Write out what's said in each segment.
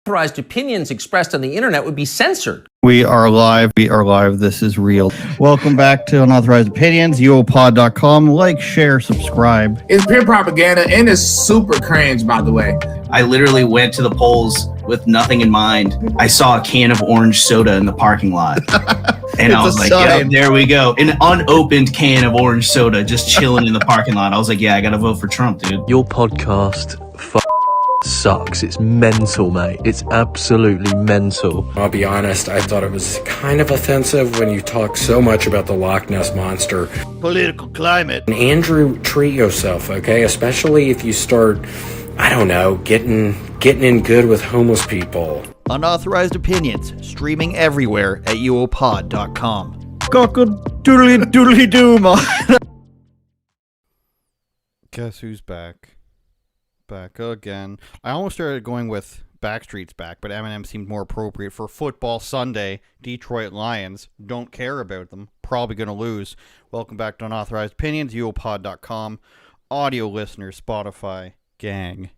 unauthorized opinions expressed on the internet would be censored. We are live. We are live. This is real. Welcome back to Unauthorized Opinions, UOPod.com. Like, share, subscribe. It's pure propaganda and it's super cringe, by the way. I literally went to the polls with nothing in mind. I saw a can of orange soda in the parking lot. And I was like, yeah, there we go. An unopened can of orange soda just chilling in the parking lot. I was like, yeah, I got to vote for Trump, dude. Your podcast sucks. It's mental, mate. It's absolutely mental. I'll be honest, I thought it was kind of offensive when you talk so much about the Loch Ness Monster. Political climate. And Andrew, treat yourself, okay? Especially if you start, I don't know, getting in good with homeless people. Unauthorized Opinions, streaming everywhere at uopod.com. Cock-a-doodly-doodly-doo, man. Guess who's back? Back again. I almost started going with Backstreet's back, but Eminem seemed more appropriate for Football Sunday. Detroit Lions. Don't care about them. Probably going to lose. Welcome back to Unauthorized Opinions, uopod.com. Audio listeners, Spotify, gang.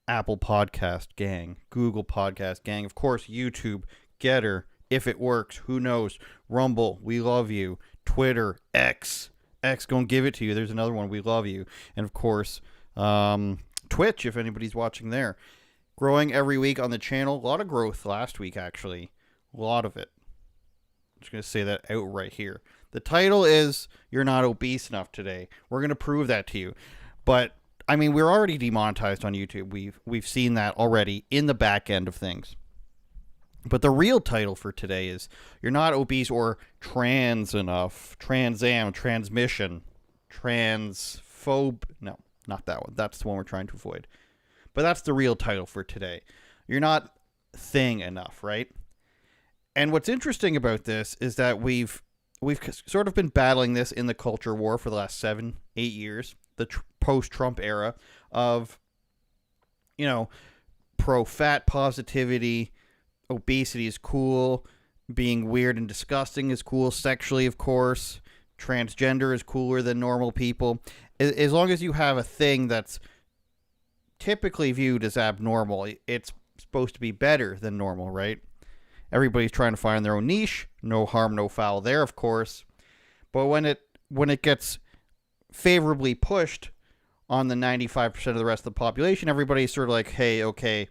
Apple Podcast, gang. Google Podcast, gang. Of course, YouTube, Getter, if it works, who knows. Rumble, we love you. Twitter, X gonna give it to you. There's another one, we love you. And of course, Twitch, if anybody's watching there. Growing every week on the channel. A lot of growth last week, actually. A lot of it. I'm just going to say that out right here. The title is You're Not Obese Enough Today. We're going to prove that to you. But, I mean, we're already demonetized on YouTube. We've seen that already in the back end of things. But the real title for today is You're Not Obese or Trans Enough. Transam, Transmission, Transphobe. No. Not that one. That's the one we're trying to avoid. But that's the real title for today. You're not thing enough, right? And what's interesting about this is that we've sort of been battling this in the culture war for the last 7-8 years, the post-Trump era of, you know, pro-fat positivity, obesity is cool, being weird and disgusting is cool, sexually, of course, transgender is cooler than normal people. As long as you have a thing that's typically viewed as abnormal, it's supposed to be better than normal, right? Everybody's trying to find their own niche. No harm, no foul there, of course. But when it gets favorably pushed on the 95% of the rest of the population, everybody's sort of like, hey, okay,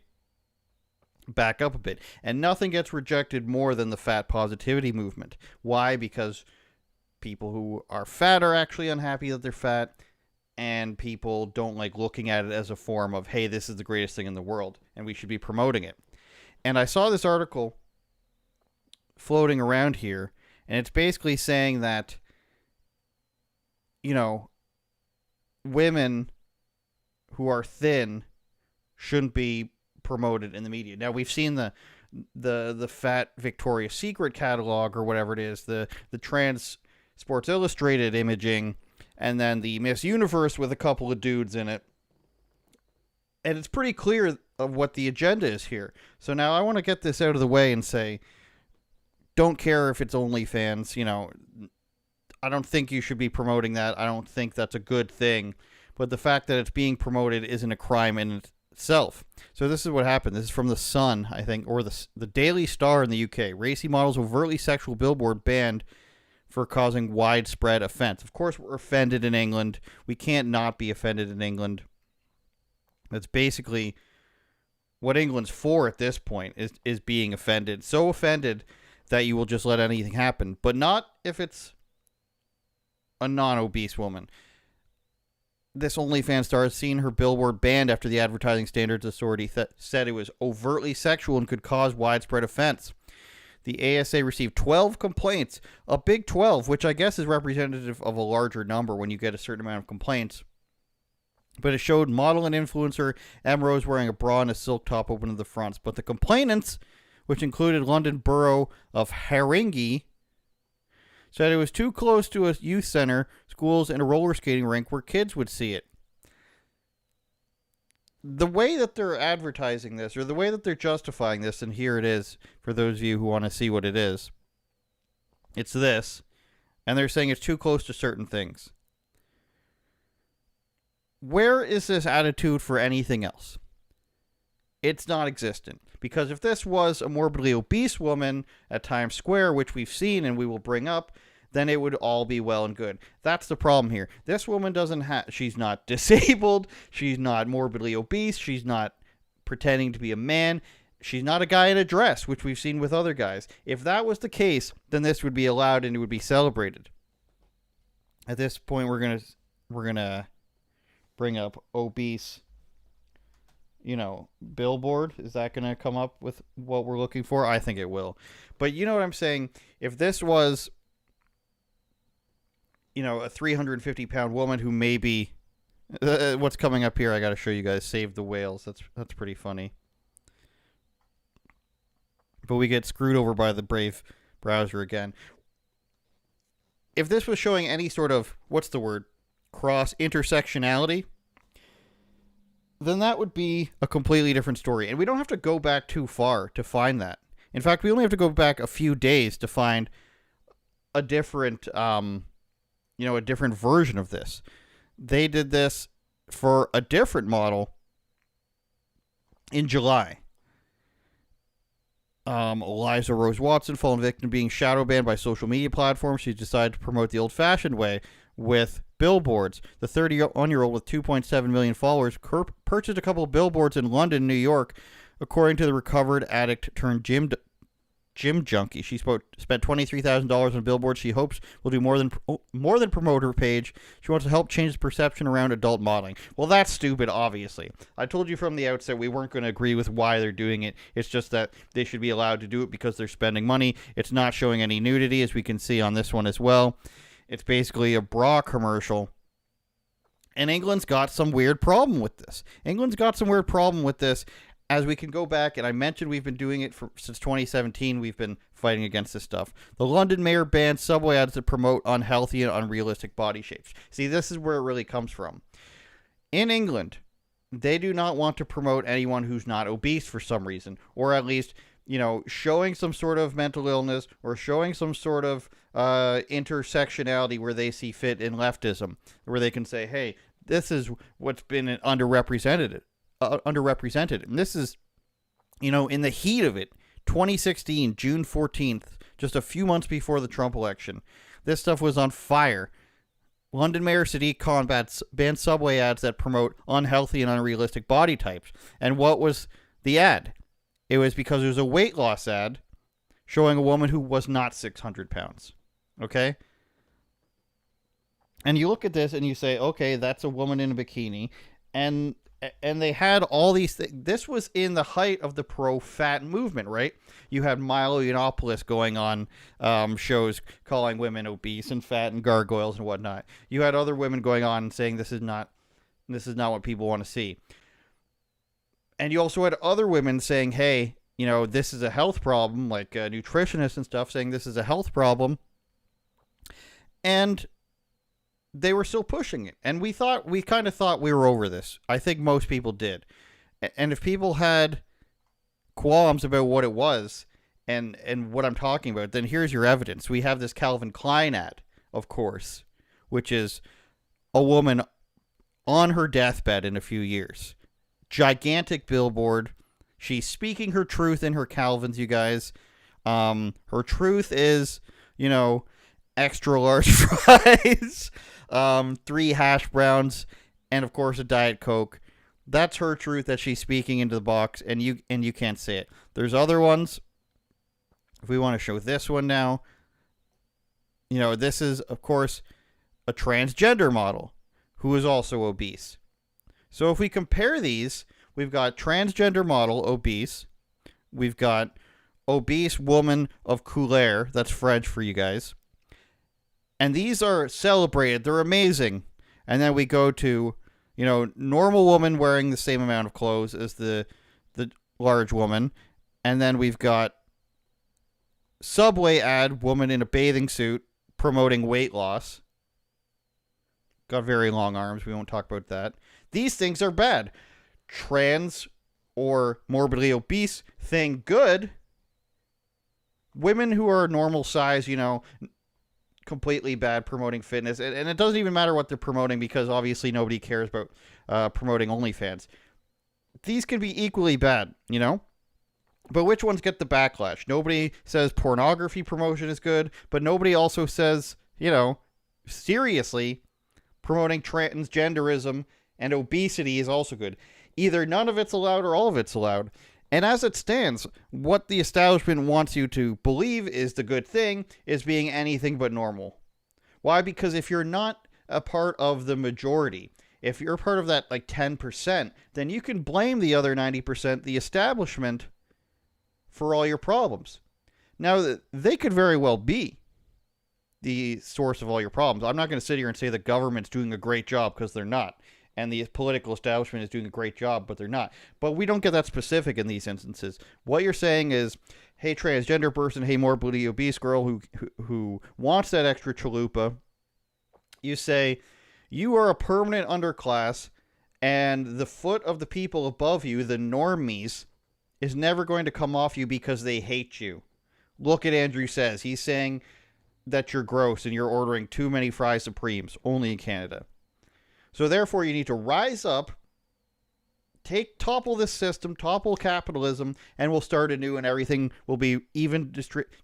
back up a bit. And nothing gets rejected more than the fat positivity movement. Why? Because people who are fat are actually unhappy that they're fat. And people don't like looking at it as a form of, hey, this is the greatest thing in the world, and we should be promoting it. And I saw this article floating around here, and it's basically saying that, you know, women who are thin shouldn't be promoted in the media. Now, we've seen the fat Victoria's Secret catalog or whatever it is, the trans Sports Illustrated imaging, and then the Miss Universe with a couple of dudes in it. And it's pretty clear of what the agenda is here. So now I want to get this out of the way and say, don't care if it's OnlyFans. You know, I don't think you should be promoting that. I don't think that's a good thing. But the fact that it's being promoted isn't a crime in itself. So this is what happened. This is from The Sun, I think, or the Daily Star in the UK. Racy models overtly sexual billboard banned for causing widespread offense. Of course, we're offended in England. We can't not be offended in England. That's basically what England's for at this point, is being offended. So offended that you will just let anything happen. But not if it's a non-obese woman. This OnlyFans star has seen her billboard banned after the Advertising Standards Authority said it was overtly sexual and could cause widespread offense. The ASA received 12 complaints, a big 12, which I guess is representative of a larger number when you get a certain amount of complaints. But it showed model and influencer M. Rose wearing a bra and a silk top open to the fronts. But the complainants, which included London Borough of Haringey, said it was too close to a youth center, schools, and a roller skating rink where kids would see it. The way that they're advertising this, or the way that they're justifying this, and here it is for those of you who want to see what it is. It's this, and they're saying it's too close to certain things. Where is this attitude for anything else? It's not existent. Because if this was a morbidly obese woman at Times Square, which we've seen and we will bring up, then it would all be well and good. That's the problem here. This woman doesn't have, she's not disabled, she's not morbidly obese, she's not pretending to be a man, she's not a guy in a dress, which we've seen with other guys. If that was the case, then this would be allowed and it would be celebrated. At this point, we're gonna bring up Obese, billboard. Is that gonna come up with what we're looking for? I think it will. But you know what I'm saying? If this was, a 350-pound woman who maybe, what's coming up here? I got to show you guys. Save the whales. That's pretty funny. But we get screwed over by the Brave browser again. If this was showing any sort of, cross intersectionality, then that would be a completely different story. And we don't have to go back too far to find that. In fact, we only have to go back a few days to find a different, a different version of this. They did this for a different model in July. Eliza Rose Watson, fallen victim of being shadow banned by social media platforms. She decided to promote the old-fashioned way with billboards. The 31-year-old with 2.7 million followers purchased a couple of billboards in London, New York, according to the recovered addict turned gym junkie. She spent $23,000 on billboards. She hopes will do more than promote her page. She wants to help change the perception around adult modeling. Well, that's stupid, obviously. I told you from the outset we weren't going to agree with why they're doing it. It's just that they should be allowed to do it because they're spending money. It's not showing any nudity, as we can see on this one as well. It's basically a bra commercial. And England's got some weird problem with this. As we can go back, and I mentioned we've been doing it since 2017, we've been fighting against this stuff. The London mayor banned subway ads that promote unhealthy and unrealistic body shapes. See, this is where it really comes from. In England, they do not want to promote anyone who's not obese for some reason, or at least, showing some sort of mental illness or showing some sort of intersectionality where they see fit in leftism, where they can say, hey, this is what's been underrepresented. And this is, in the heat of it, 2016, June 14th, just a few months before the Trump election. This stuff was on fire. London Mayor Sadiq Khan banned subway ads that promote unhealthy and unrealistic body types. And what was the ad? It was because it was a weight loss ad showing a woman who was not 600 pounds. Okay? And you look at this and you say, okay, that's a woman in a bikini. And they had all these things. This was in the height of the pro-fat movement, right? You had Milo Yiannopoulos going on shows calling women obese and fat and gargoyles and whatnot. You had other women going on and saying this is not what people want to see. And you also had other women saying, hey, this is a health problem, like nutritionists and stuff saying this is a health problem. And they were still pushing it. And we kind of thought we were over this. I think most people did. And if people had qualms about what it was and what I'm talking about, then here's your evidence. We have this Calvin Klein ad, of course, which is a woman on her deathbed in a few years. Gigantic billboard. She's speaking her truth in her Calvins, you guys. Her truth is, extra large fries, 3 hash browns, and of course a Diet Coke. That's her truth that she's speaking into the box, and you can't say it. There's other ones. If we want to show this one now, this is of course a transgender model who is also obese. So if we compare these, we've got transgender model obese, we've got obese woman of couleur, that's French for you guys. And these are celebrated. They're amazing. And then we go to, normal woman wearing the same amount of clothes as the large woman. And then we've got Subway ad, woman in a bathing suit promoting weight loss. Got very long arms. We won't talk about that. These things are bad. Trans or morbidly obese thing, good. Women who are normal size, completely bad promoting fitness. And it doesn't even matter what they're promoting because obviously nobody cares about promoting OnlyFans. these can be equally bad, you know? But which ones get the backlash? Nobody says pornography promotion is good, but nobody also says, you know, seriously, promoting transgenderism and obesity is also good. Either none of it's allowed or all of it's allowed. And as it stands, what the establishment wants you to believe is the good thing is being anything but normal. Why? Because if you're not a part of the majority, if you're part of that like 10%, then you can blame the other 90%, the establishment, for all your problems. Now, they could very well be the source of all your problems. I'm not going to sit here and say the government's doing a great job, because they're not. And the political establishment is doing a great job, but they're not. But we don't get that specific in these instances. What you're saying is, hey, transgender person, hey, morbidly obese girl who wants that extra chalupa, you say, you are a permanent underclass, and the foot of the people above you, the normies, is never going to come off you because they hate you. Look at Andrew Says. He's saying that you're gross and you're ordering too many fries Supremes, only in Canada. So therefore, you need to rise up, topple this system, topple capitalism, and we'll start anew, and everything will be even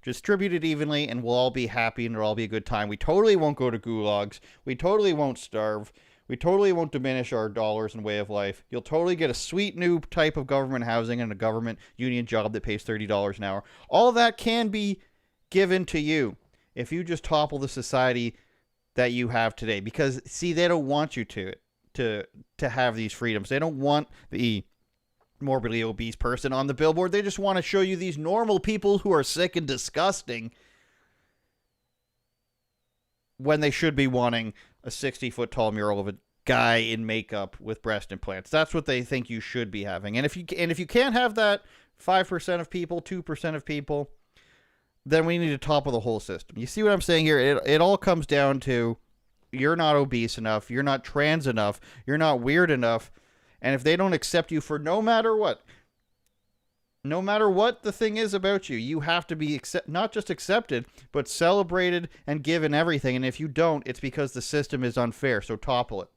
distributed evenly, and we'll all be happy, and it'll all be a good time. We totally won't go to gulags. We totally won't starve. We totally won't diminish our dollars and way of life. You'll totally get a sweet new type of government housing and a government union job that pays $30 an hour. All that can be given to you if you just topple the society that you have today. Because, see, they don't want you to have these freedoms. They don't want the morbidly obese person on the billboard. They just want to show you these normal people who are sick and disgusting, when they should be wanting a 60-foot tall mural of a guy in makeup with breast implants. That's what they think you should be having. And if you can't have that 5% of people, 2% of people, then we need to topple the whole system. You see what I'm saying here? It all comes down to, you're not obese enough, you're not trans enough, you're not weird enough, and if they don't accept you for no matter what the thing is about you, you have to be not just accepted, but celebrated and given everything. And if you don't, it's because the system is unfair, so topple it.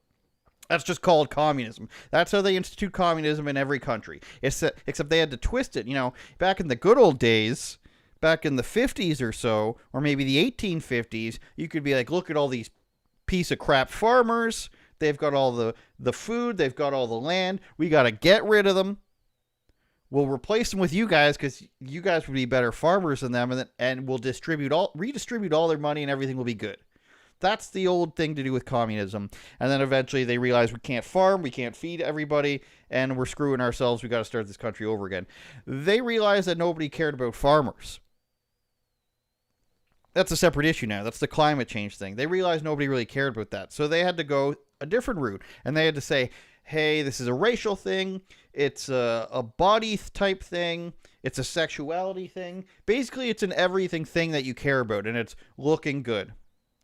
That's just called communism. That's how they institute communism in every country. Except they had to twist it. You know, back in the good old days, back in the 50s or so, or maybe the 1850s, you could be like, look at all these piece of crap farmers. They've got all the food. They've got all the land. We got to get rid of them. We'll replace them with you guys, because you guys would be better farmers than them, and we'll redistribute all their money, and everything will be good. That's the old thing to do with communism. And then eventually they realize we can't farm, we can't feed everybody, and we're screwing ourselves. We got to start this country over again. They realized that nobody cared about farmers. That's a separate issue now. That's the climate change thing. They realized nobody really cared about that. So they had to go a different route, and they had to say, hey, this is a racial thing, it's a body type thing, it's a sexuality thing. Basically, it's an everything thing that you care about, and it's looking good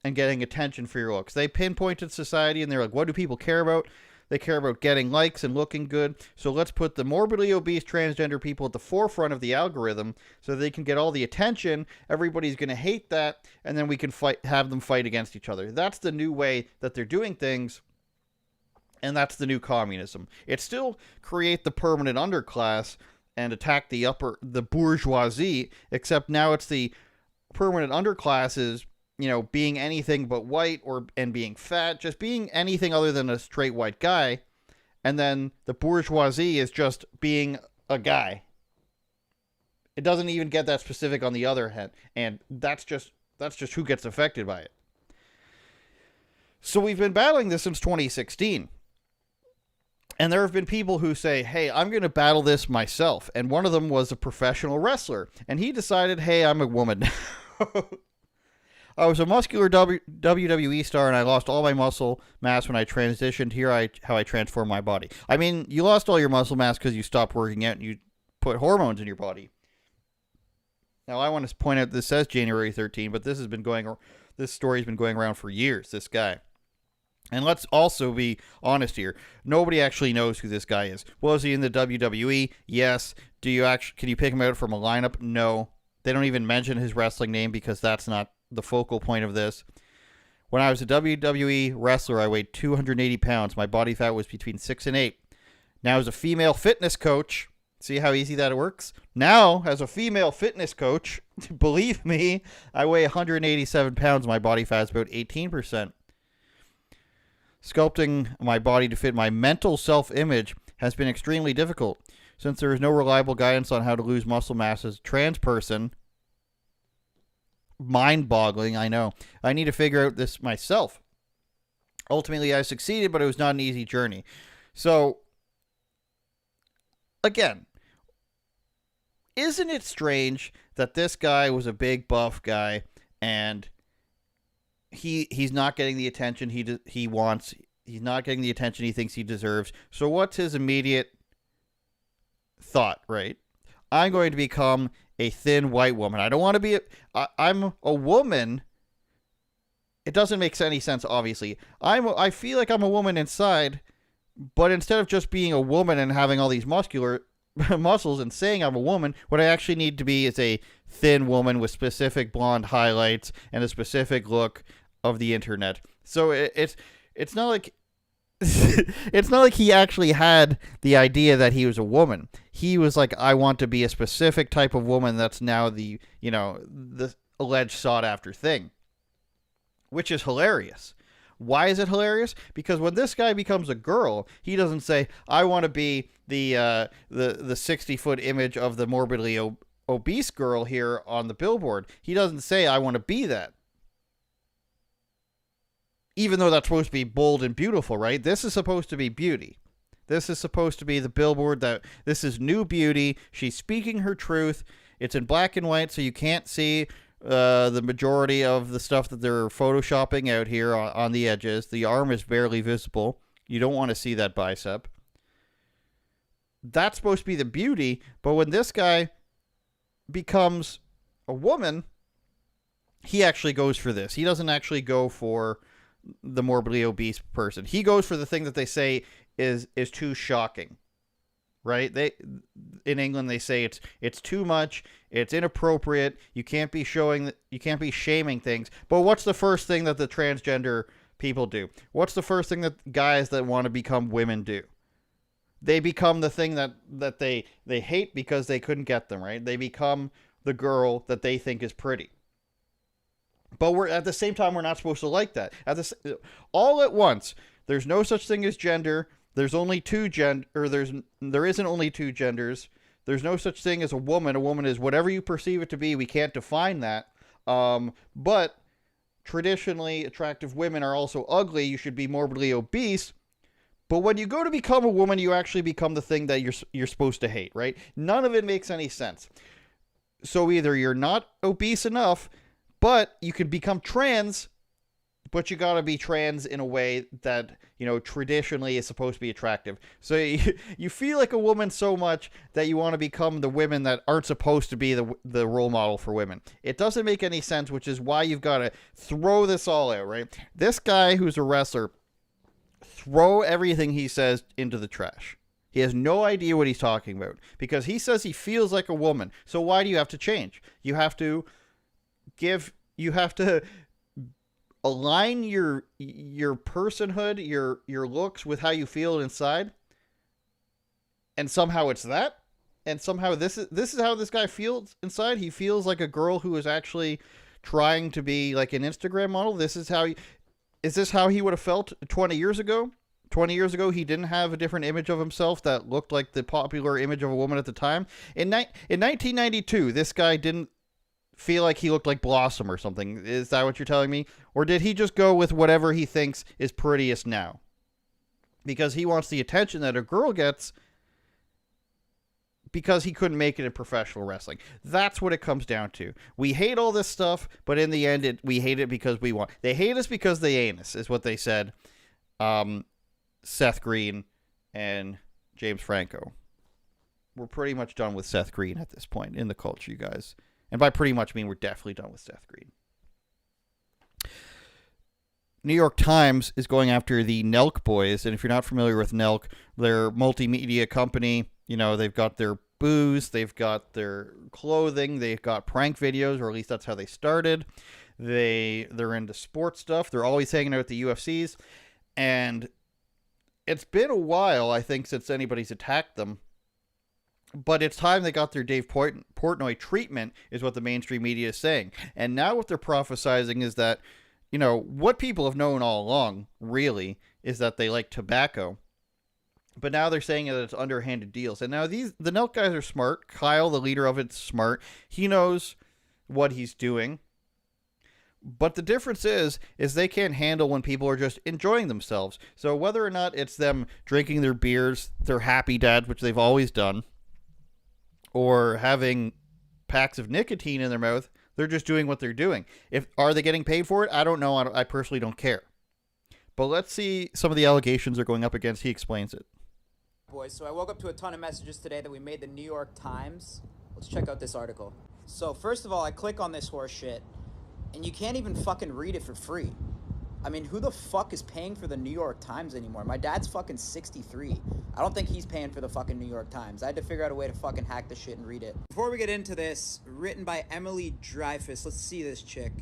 and getting attention for your looks. They pinpointed society, and they're like, what do people care about? They care about getting likes and looking good, so let's put the morbidly obese transgender people at the forefront of the algorithm so they can get all the attention. Everybody's going to hate that, and then we can have them fight against each other. That's the new way that they're doing things. And that's the new communism. It still create the permanent underclass and attack the bourgeoisie, except now it's the permanent underclasses, you know, being anything but white and being fat, just being anything other than a straight white guy. And then the bourgeoisie is just being a guy. It doesn't even get that specific on the other hand, and that's just who gets affected by it. So we've been battling this since 2016. And there have been people who say, hey, I'm going to battle this myself. And one of them was a professional wrestler. And he decided, hey, I'm a woman. I was a muscular WWE star, and I lost all my muscle mass when I transitioned. How I transformed my body. I mean, you lost all your muscle mass because you stopped working out and you put hormones in your body. Now, I want to point out this says January 13, but this story's been going around for years, this guy. And let's also be honest here. Nobody actually knows who this guy is. Was he in the WWE? Yes. Can you pick him out from a lineup? No. They don't even mention his wrestling name because that's not the focal point of this. When I was a WWE wrestler, I weighed 280 pounds. My body fat was between 6 and 8. Now, as a female fitness coach, see how easy that works? Now, as a female fitness coach, believe me, I weigh 187 pounds. My body fat is about 18%. Sculpting my body to fit my mental self-image has been extremely difficult. Since there is no reliable guidance on how to lose muscle mass as a trans person, mind-boggling, I know. I need to figure out this myself. Ultimately, I succeeded, but it was not an easy journey. So, again, isn't it strange that this guy was a big buff guy and he's not getting the attention he wants? He's not getting the attention he thinks he deserves. So what's his immediate thought, right? I'm going to become a thin white woman. I don't want to be I'm a woman. It doesn't make any sense, obviously. I feel like I'm a woman inside, but instead of just being a woman and having all these muscles and saying I'm a woman, what I actually need to be is a thin woman with specific blonde highlights and a specific look of the internet. So it's not like it's not like he actually had the idea that he was a woman. He was like, I want to be a specific type of woman that's now the alleged sought after thing, which is hilarious. Why is it hilarious? Because when this guy becomes a girl, he doesn't say, I want to be the 60-foot image of the morbidly obese girl here on the billboard. He doesn't say, I want to be that. Even though that's supposed to be bold and beautiful, right? This is supposed to be beauty. This is supposed to be the billboard that this is new beauty. She's speaking her truth. It's in black and white, so you can't see the majority of the stuff that they're photoshopping out here on the edges. The arm is barely visible. You don't want to see that bicep. That's supposed to be the beauty, but when this guy becomes a woman, he actually goes for this. He doesn't actually go for the morbidly obese person. He goes for the thing that they say is too shocking, right? In England they say it's too much, it's inappropriate. You can't be shaming things. But what's the first thing that the transgender people do? What's the first thing that guys that want to become women do? They become the thing that they hate because they couldn't get them, right? They become the girl that they think is pretty. But we're at the same time, we're not supposed to like that. All at once, there's no such thing as gender. There's only two there isn't only two genders. There's no such thing as a woman. A woman is whatever you perceive it to be. We can't define that. But traditionally, attractive women are also ugly. You should be morbidly obese. But when you go to become a woman, you actually become the thing that you're supposed to hate, right? None of it makes any sense. So either you're not obese enough, but you can become trans, but you got to be trans in a way that, traditionally is supposed to be attractive. So you feel like a woman so much that you want to become the women that aren't supposed to be the role model for women. It doesn't make any sense, which is why you've got to throw this all out, right? This guy who's a wrestler, throw everything he says into the trash. He has no idea what he's talking about because he says he feels like a woman. So why do you have to change? You have to align your personhood, your looks with how you feel inside, and somehow it's that, and somehow this is how this guy feels inside. He feels like a girl who is actually trying to be like an Instagram model. Is this how he would have felt 20 years ago? 20 years ago, he didn't have a different image of himself that looked like the popular image of a woman at the time. In 1992, this guy didn't feel like he looked like Blossom or something. Is that what you're telling me? Or did he just go with whatever he thinks is prettiest now? Because he wants the attention that a girl gets because he couldn't make it in professional wrestling. That's what it comes down to. We hate all this stuff, but in the end, we hate it because we want. They hate us because they ain't us, is what they said. Seth Green and James Franco. We're pretty much done with Seth Green at this point in the culture, you guys. And by pretty much mean we're definitely done with Seth Green. NewYorkTimes is going after the Nelk boys. And if you're not familiar with Nelk, they're a multimedia company. They've got their booze, they've got their clothing, they've got prank videos, or at least that's how they started. They're into sports stuff. They're always hanging out at the UFCs. And it's been a while, I think, since anybody's attacked them. But it's time they got their Dave Portnoy treatment, is what the mainstream media is saying. And now what they're prophesizing is that, you know, what people have known all along, really, is that they like tobacco. But now they're saying that it's underhanded deals. And now the Nelk guys are smart. Kyle, the leader of it's smart. He knows what he's doing. But the difference is they can't handle when people are just enjoying themselves. So whether or not it's them drinking their beers, their happy dads, which they've always done, or having packs of nicotine in their mouth, they're just doing what they're doing. Are they getting paid for it? I don't know. I personally don't care. But let's see some of the allegations they're going up against. He explains it. Boys, so I woke up to a ton of messages today that we made the New York Times. Let's check out this article. So first of all, I click on this horse shit, and you can't even fucking read it for free. I mean, who the fuck is paying for the New York Times anymore? My dad's fucking 63. I don't think he's paying for the fucking New York Times. I had to figure out a way to fucking hack this shit and read it. Before we get into this, written by Emily Dreyfus. Let's see this chick.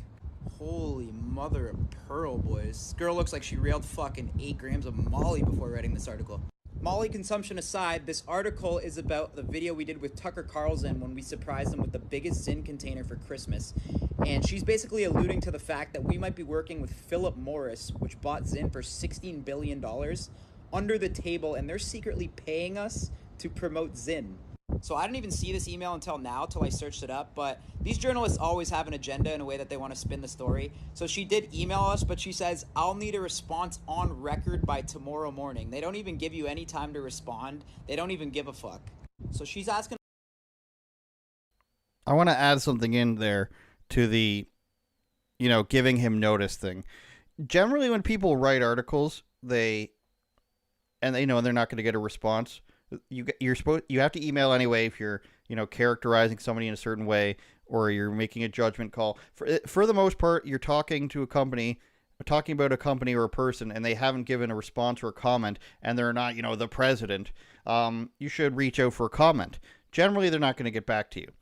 Holy mother of pearl, boys. This girl looks like she railed fucking 8 grams of Molly before writing this article. Molly consumption aside, this article is about the video we did with Tucker Carlson when we surprised him with the biggest Zyn container for Christmas. And she's basically alluding to the fact that we might be working with Philip Morris, which bought Zyn for $16 billion under the table, and they're secretly paying us to promote Zyn. So I didn't even see this email until now, till I searched it up, but these journalists always have an agenda in a way that they want to spin the story. So she did email us, but she says, I'll need a response on record by tomorrow morning. They don't even give you any time to respond. They don't even give a fuck. So she's asking. I want to add something in there to the, you know, giving him notice thing. Generally, when people write articles, and they're not going to get a response. You have to email anyway if you're, you know, characterizing somebody in a certain way, or you're making a judgment call. For the most part, you're talking about a company or a person, and they haven't given a response or a comment, and they're not, you know, the president. You should reach out for a comment. Generally, they're not going to get back to you.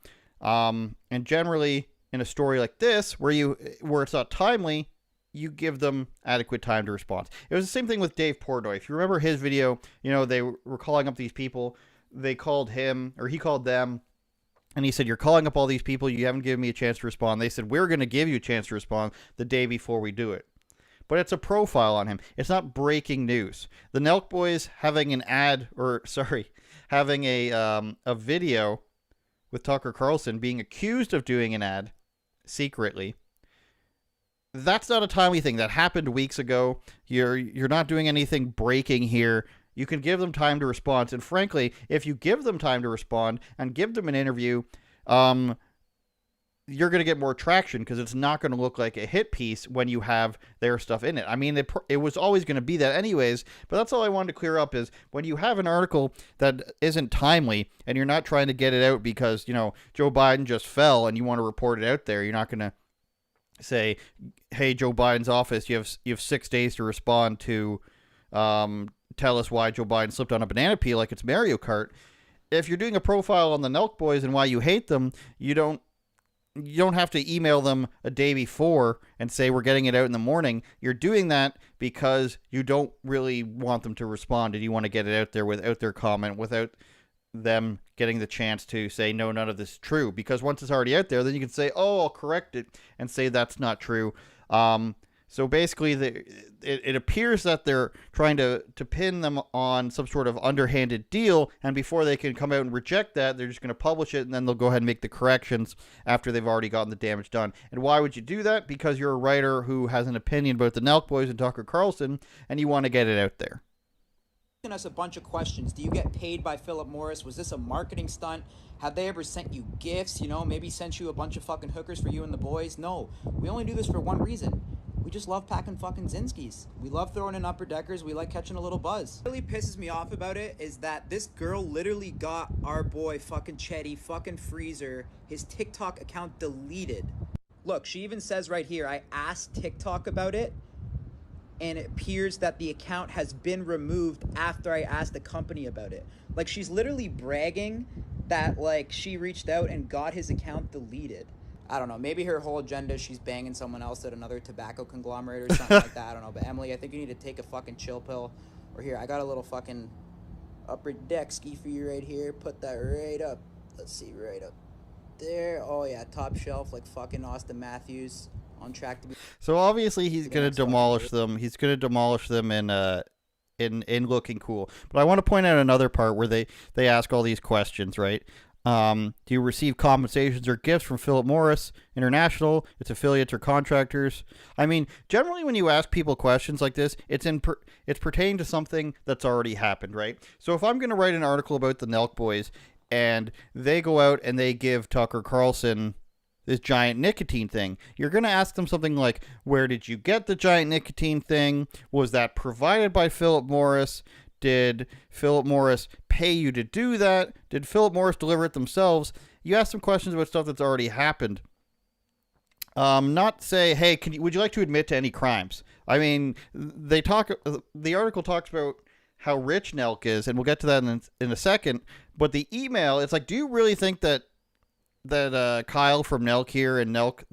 And generally, in a story like this, where it's not timely, you give them adequate time to respond. It was the same thing with Dave Portnoy. If you remember his video, you know, they were calling up these people. They called him, or he called them, and he said, you're calling up all these people. You haven't given me a chance to respond. They said, we're going to give you a chance to respond the day before we do it. But it's a profile on him. It's not breaking news. The Nelk boys having having a video with Tucker Carlson being accused of doing an ad secretly. That's not a timely thing. That happened weeks ago. You're not doing anything breaking here. You can give them time to respond. And frankly, if you give them time to respond and give them an interview, you're going to get more traction, because it's not going to look like a hit piece when you have their stuff in it. I mean, it was always going to be that anyways, but that's all I wanted to clear up is when you have an article that isn't timely and you're not trying to get it out because, you know, Joe Biden just fell and you want to report it out there, you're not going to say, hey, Joe Biden's office, you have 6 days to respond to tell us why Joe Biden slipped on a banana peel like it's Mario Kart. If you're doing a profile on the Nelk boys and why you hate them, you don't have to email them a day before and say we're getting it out in the morning. You're doing that because you don't really want them to respond, and you want to get it out there without their comment, without them getting the chance to say, no, none of this is true. Because once it's already out there, then you can say, oh, I'll correct it and say that's not true. So basically, it appears that they're trying to pin them on some sort of underhanded deal, and before they can come out and reject that, they're just going to publish it, and then they'll go ahead and make the corrections after they've already gotten the damage done. And why would you do that? Because you're a writer who has an opinion about the Nelk boys and Tucker Carlson, and you want to get it out there. Us a bunch of questions. Do you get paid by Philip Morris? Was this a marketing stunt? Have they ever sent you gifts? You know, maybe sent you a bunch of fucking hookers for you and the boys? No, we only do this for one reason. We just love packing fucking Zinskis. We love throwing in upper deckers. We like catching a little buzz. What really pisses me off about it is that this girl literally got our boy fucking Chetty fucking Freezer, his TikTok account deleted. Look, she even says right here, I asked TikTok about it, and it appears that the account has been removed after I asked the company about it. Like, she's literally bragging that, like, she reached out and got his account deleted. I don't know. Maybe her whole agenda is she's banging someone else at another tobacco conglomerate or something like that. I don't know. But Emily, I think you need to take a fucking chill pill. Or here, I got a little fucking upper deck ski for you right here. Put that right up. Let's see, right up there. Oh yeah, top shelf like fucking Austin Matthews, on track to be. So obviously he's gonna demolish them. He's gonna demolish them in looking cool. But I want to point out another part where they ask all these questions, right? Do you receive compensations or gifts from Philip Morris International, its affiliates or contractors? I mean, generally when you ask people questions like this, it's pertaining to something that's already happened, right? So if I'm going to write an article about the Nelk boys and they go out and they give Tucker Carlson this giant nicotine thing, you're going to ask them something like, where did you get the giant nicotine thing? Was that provided by Philip Morris? Did Philip Morris pay you to do that? Did Philip Morris deliver it themselves? You ask some questions about stuff that's already happened. Not say, hey, would you like to admit to any crimes? I mean, the article talks about how rich Nelk is, and we'll get to that in a second. But the email, it's like, do you really think that Kyle from Nelk here and Nelk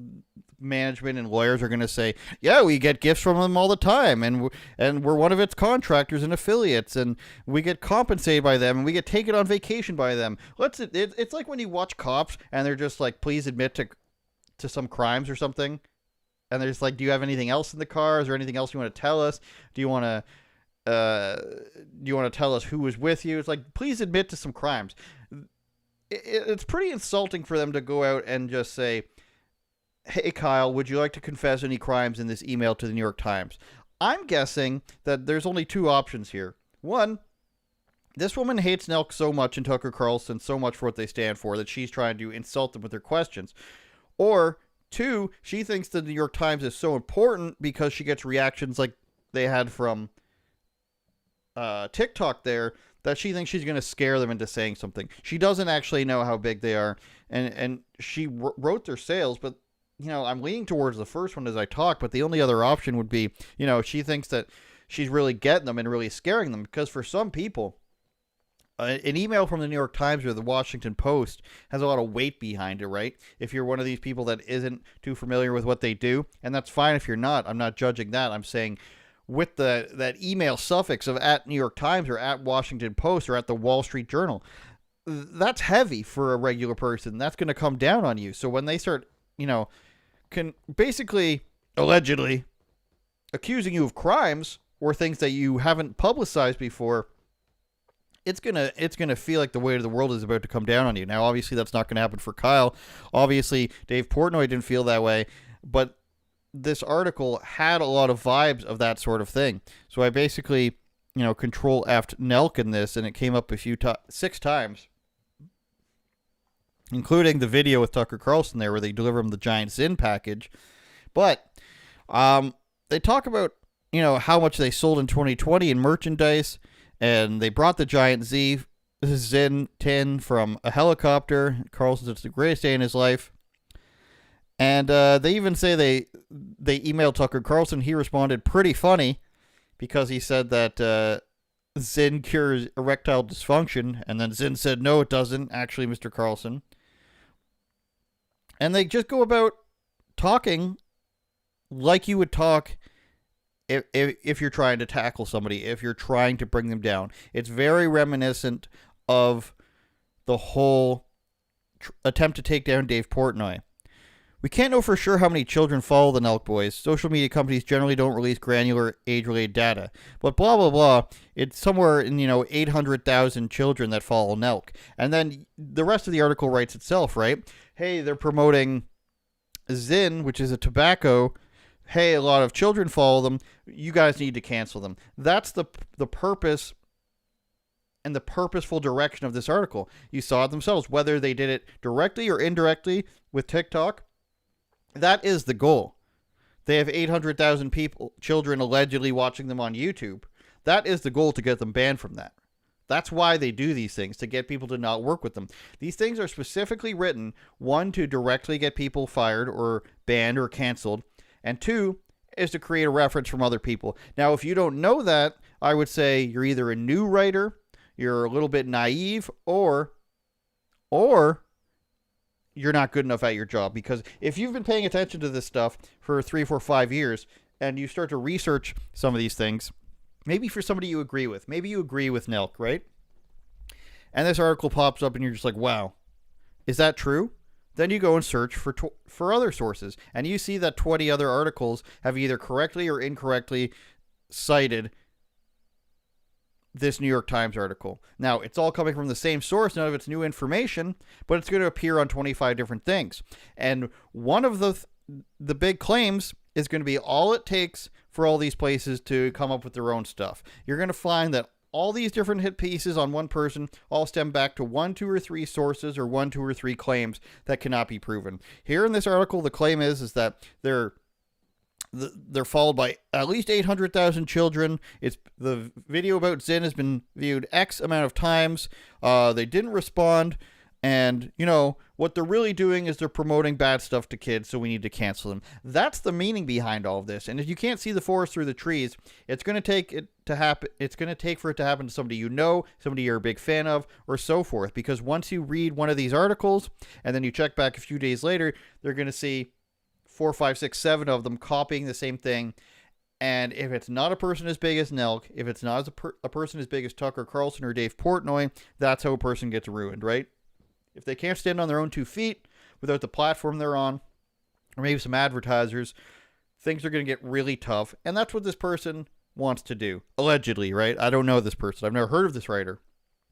management and lawyers are going to say, yeah, we get gifts from them all the time, and we're one of its contractors and affiliates, and we get compensated by them, and we get taken on vacation by them. It's like when you watch Cops and they're just like, please admit to some crimes or something, and they're just like, do you have anything else in the car? Is there anything else you want to tell us? Do you want to tell us who was with you? It's like, please admit to some crimes. It's pretty insulting for them to go out and just say, hey, Kyle, would you like to confess any crimes in this email to the New York Times? I'm guessing that there's only two options here. One, this woman hates Nelk so much and Tucker Carlson so much for what they stand for that she's trying to insult them with her questions. Or two, she thinks the New York Times is so important because she gets reactions like they had from TikTok there, that she thinks she's going to scare them into saying something. She doesn't actually know how big they are, and she wrote their sales, but I'm leaning towards the first one as I talk, but the only other option would be, she thinks that she's really getting them and really scaring them, because for some people, an email from the New York Times or the Washington Post has a lot of weight behind it, right? If you're one of these people that isn't too familiar with what they do, and that's fine if you're not, I'm not judging that. I'm saying with that email suffix of at New York Times or at Washington Post or at the Wall Street Journal, that's heavy for a regular person. That's going to come down on you. So when they start, can basically, allegedly, accusing you of crimes or things that you haven't publicized before, it's gonna feel like the weight of the world is about to come down on you. Now, obviously, that's not going to happen for Kyle. Obviously, Dave Portnoy didn't feel that way, but this article had a lot of vibes of that sort of thing. So I basically, control F'd Nelk in this, and it came up 6 times, including the video with Tucker Carlson there where they deliver him the giant Zyn package. But they talk about, how much they sold in 2020 in merchandise, and they brought the giant Zyn tin from a helicopter. Carlson said it's the greatest day in his life. And they even say they emailed Tucker Carlson. He responded pretty funny because he said that Zyn cures erectile dysfunction. And then Zyn said, no, it doesn't, actually, Mr. Carlson. And they just go about talking like you would talk if you're trying to tackle somebody, if you're trying to bring them down. It's very reminiscent of the whole attempt to take down Dave Portnoy. We can't know for sure how many children follow the Nelk boys. Social media companies generally don't release granular age-related data. But blah, blah, blah, it's somewhere in, 800,000 children that follow Nelk. And then the rest of the article writes itself, right? Hey, they're promoting Zyn, which is a tobacco. Hey, a lot of children follow them. You guys need to cancel them. That's the purpose and the purposeful direction of this article. You saw it themselves, whether they did it directly or indirectly with TikTok. That is the goal. They have 800,000 children allegedly watching them on YouTube. That is the goal, to get them banned from that. That's why they do these things, to get people to not work with them. These things are specifically written, one, to directly get people fired or banned or canceled, and two, is to create a reference from other people. Now, if you don't know that, I would say you're either a new writer, you're a little bit naive, or you're not good enough at your job. Because if you've been paying attention to this stuff for 3, 4, 5 years, and you start to research some of these things, Maybe for somebody you agree with. Maybe you agree with Nelk, right? And this article pops up and you're just like, wow, is that true? Then you go and search for other sources. And you see that 20 other articles have either correctly or incorrectly cited this New York Times article. Now, it's all coming from the same source. None of it's new information, but it's going to appear on 25 different things. And one of the big claims is going to be all it takes for all these places to come up with their own stuff. You're going to find that all these different hit pieces on one person all stem back to 1, 2, or 3 sources or 1, 2, or 3 claims that cannot be proven. Here in this article, the claim is that they're followed by at least 800,000 children. The video about Zin has been viewed X amount of times. They didn't respond. And, what they're really doing is they're promoting bad stuff to kids, so we need to cancel them. That's the meaning behind all of this. And if you can't see the forest through the trees, it's going to take it to happen. It's going to take for it to happen to somebody somebody you're a big fan of, or so forth. Because once you read one of these articles, and then you check back a few days later, they're going to see 4, 5, 6, 7 of them copying the same thing. And if it's not a person as big as Nelk, if it's not a person as big as Tucker Carlson or Dave Portnoy, that's how a person gets ruined, right? If they can't stand on their own 2 feet without the platform they're on, or maybe some advertisers, things are going to get really tough. And that's what this person wants to do. Allegedly, right? I don't know this person. I've never heard of this writer.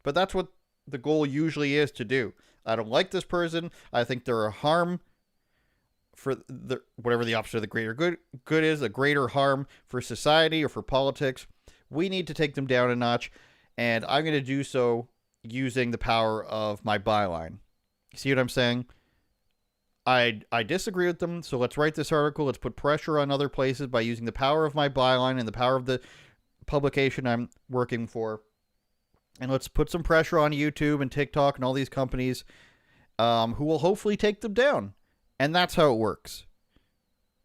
But that's what the goal usually is to do. I don't like this person. I think they're a harm for whatever the opposite of the greater good is, a greater harm for society or for politics. We need to take them down a notch. And I'm going to do so using the power of my byline. See what I'm saying? I disagree with them, so let's write this article. Let's put pressure on other places by using the power of my byline and the power of the publication I'm working for. And let's put some pressure on YouTube and TikTok and all these companies who will hopefully take them down. And that's how it works.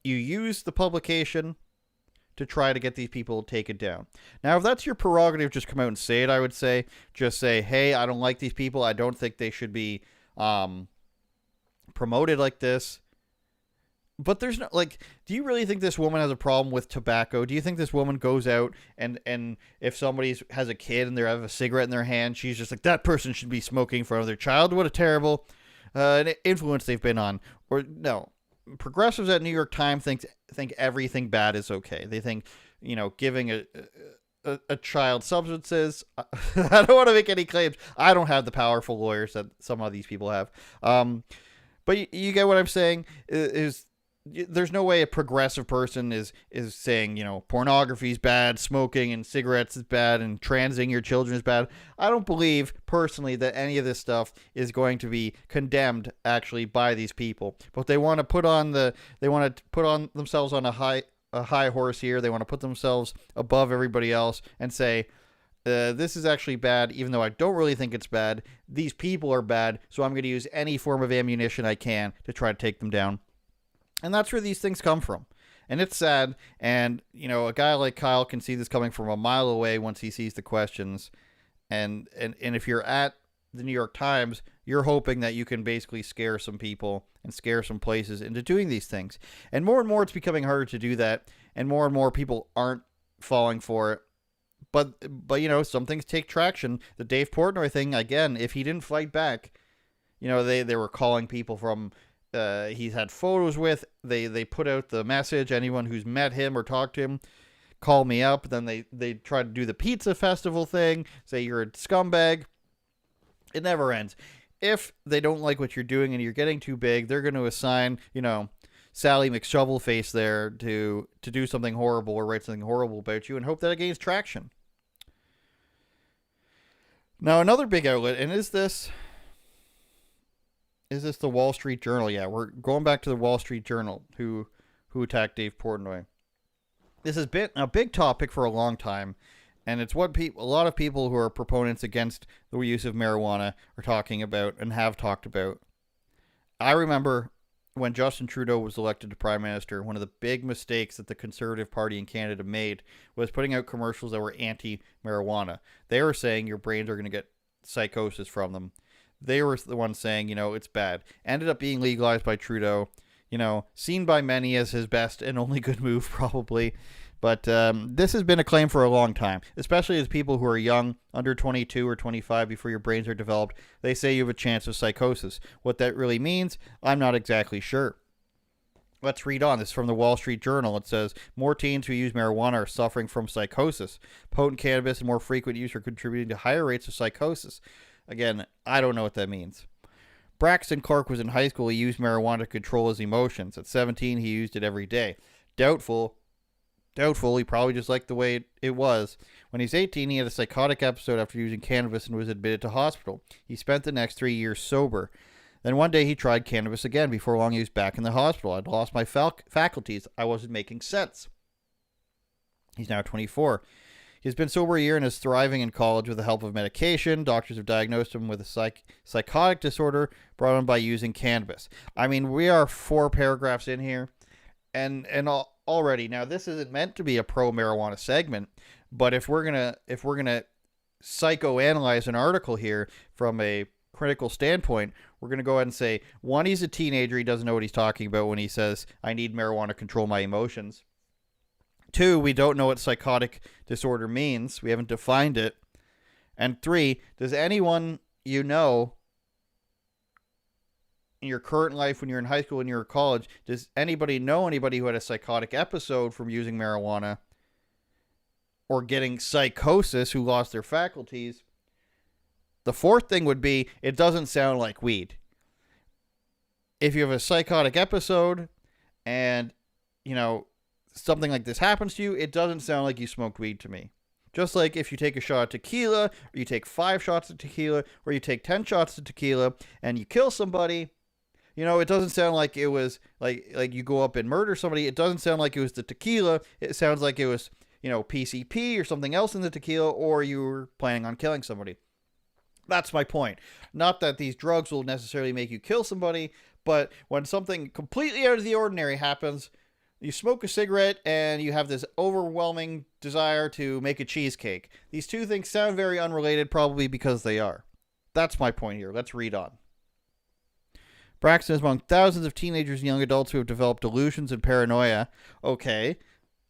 You use the publication to try to get these people taken down. Now, if that's your prerogative, just come out and say it, I would say. Just say, hey, I don't like these people. I don't think they should be promoted like this. But there's no, do you really think this woman has a problem with tobacco? Do you think this woman goes out and if somebody has a kid and they have a cigarette in their hand, she's just like, that person should be smoking in front of their child? What a terrible influence they've been on. Or no. Progressives at New York Times think everything bad is okay. They think, giving a child substances. I don't want to make any claims. I don't have the powerful lawyers that some of these people have. But you get what I'm saying? Is there's no way a progressive person is saying, pornography is bad, smoking and cigarettes is bad, and transing your children is bad. I don't believe personally that any of this stuff is going to be condemned actually by these people. But they want to put on themselves on a high horse here. They want to put themselves above everybody else and say, this is actually bad, even though I don't really think it's bad. These people are bad, so I'm going to use any form of ammunition I can to try to take them down. And that's where these things come from. And it's sad. And, a guy like Kyle can see this coming from a mile away once he sees the questions. And if you're at the New York Times, you're hoping that you can basically scare some people and scare some places into doing these things. And more it's becoming harder to do that. And more people aren't falling for it. But some things take traction. The Dave Portnoy thing, again, if he didn't fight back, they were calling people from... he's had photos with, they put out the message, anyone who's met him or talked to him, call me up. Then they try to do the pizza festival thing, say you're a scumbag. It never ends. If they don't like what you're doing and you're getting too big, they're going to assign, Sally McShovelface there to do something horrible or write something horrible about you and hope that it gains traction. Now, another big outlet, and is this the Wall Street Journal? Yeah, we're going back to the Wall Street Journal, who attacked Dave Portnoy. This has been a big topic for a long time, and it's what a lot of people who are proponents against the use of marijuana are talking about and have talked about. I remember when Justin Trudeau was elected to Prime Minister, one of the big mistakes that the Conservative Party in Canada made was putting out commercials that were anti-marijuana. They were saying your brains are going to get psychosis from them. They were the ones saying, it's bad. Ended up being legalized by Trudeau, seen by many as his best and only good move, probably. But this has been a claim for a long time, especially as people who are young, under 22 or 25, before your brains are developed. They say you have a chance of psychosis. What that really means, I'm not exactly sure. Let's read on. This is from the Wall Street Journal. It says, more teens who use marijuana are suffering from psychosis. Potent cannabis and more frequent use are contributing to higher rates of psychosis. Again, I don't know what that means. Braxton Clark was in high school. He used marijuana to control his emotions. At 17, he used it every day. Doubtful, he probably just liked the way it was. When he was 18, he had a psychotic episode after using cannabis and was admitted to hospital. He spent the next 3 years sober. Then one day he tried cannabis again. Before long, he was back in the hospital. I'd lost my faculties. I wasn't making sense. He's now 24. He's been sober a year and is thriving in college with the help of medication. Doctors have diagnosed him with a psychotic disorder brought on by using cannabis. I mean, we are 4 paragraphs in here, and already now this isn't meant to be a pro marijuana segment, but if we're gonna psychoanalyze an article here from a critical standpoint, we're gonna go ahead and say, 1, he's a teenager. He doesn't know what he's talking about when he says, I need marijuana to control my emotions. 2, we don't know what psychotic disorder means. We haven't defined it. And 3, does anyone you know in your current life, when you're in high school and you're in college, does anybody know anybody who had a psychotic episode from using marijuana or getting psychosis, who lost their faculties? The 4th thing would be, it doesn't sound like weed. If you have a psychotic episode and, something like this happens to you, it doesn't sound like you smoked weed to me. Just like if you take a shot of tequila, or you take 5 shots of tequila, or you take 10 shots of tequila, and you kill somebody, it doesn't sound like it was like you go up and murder somebody. It doesn't sound like it was the tequila. It sounds like it was, PCP or something else in the tequila, or you were planning on killing somebody. That's my point. Not that these drugs will necessarily make you kill somebody, but when something completely out of the ordinary happens, you smoke a cigarette and you have this overwhelming desire to make a cheesecake. These 2 things sound very unrelated, probably because they are. That's my point here. Let's read on. Braxton is among thousands of teenagers and young adults who have developed delusions and paranoia. Okay,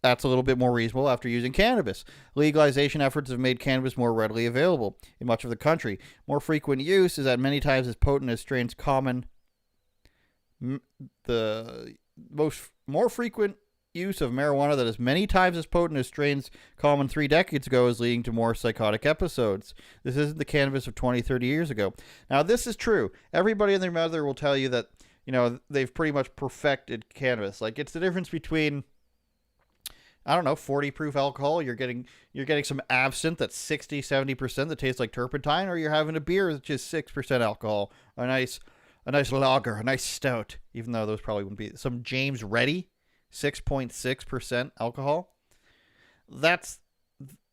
that's a little bit more reasonable after using cannabis. Legalization efforts have made cannabis more readily available in much of the country. More frequent use is at many times as potent as strains common. More frequent use of marijuana that is many times as potent as strains common 3 decades ago is leading to more psychotic episodes. This isn't the cannabis of 20, 30 years ago. Now, this is true. Everybody and their mother will tell you that, they've pretty much perfected cannabis. Like, it's the difference between, 40 proof alcohol. You're getting some absinthe that's 60, 70% that tastes like turpentine, or you're having a beer that's just 6% alcohol. A nice lager, a nice stout, even though those probably wouldn't be. Some James Reddy, 6.6% alcohol. That's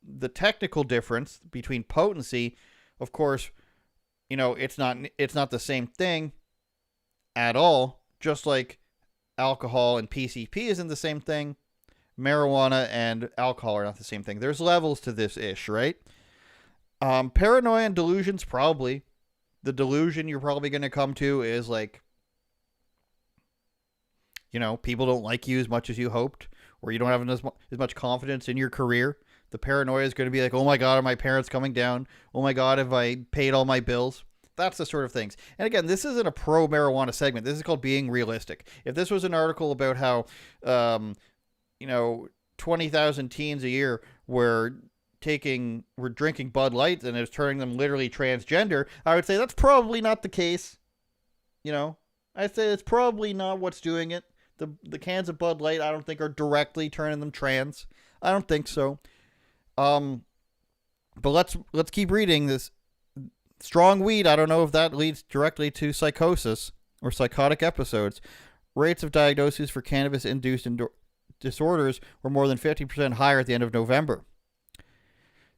the technical difference between potency. Of course, it's not the same thing at all. Just like alcohol and PCP isn't the same thing, marijuana and alcohol are not the same thing. There's levels to this ish, right? Paranoia and delusions, probably. The delusion you're probably going to come to is like, people don't like you as much as you hoped, or you don't have as much confidence in your career. The paranoia is going to be like, oh my God, are my parents coming down? Oh my God, have I paid all my bills? That's the sort of things. And again, this isn't a pro marijuana segment. This is called being realistic. If this was an article about how, 20,000 teens a year were drinking Bud Light and it was turning them literally transgender, I would say that's probably not the case. I'd say it's probably not what's doing it. The cans of Bud Light, I don't think, are directly turning them trans. I don't think so. But let's keep reading this. Strong weed, I don't know if that leads directly to psychosis or psychotic episodes. Rates of diagnoses for cannabis-induced disorders were more than 50% higher at the end of November.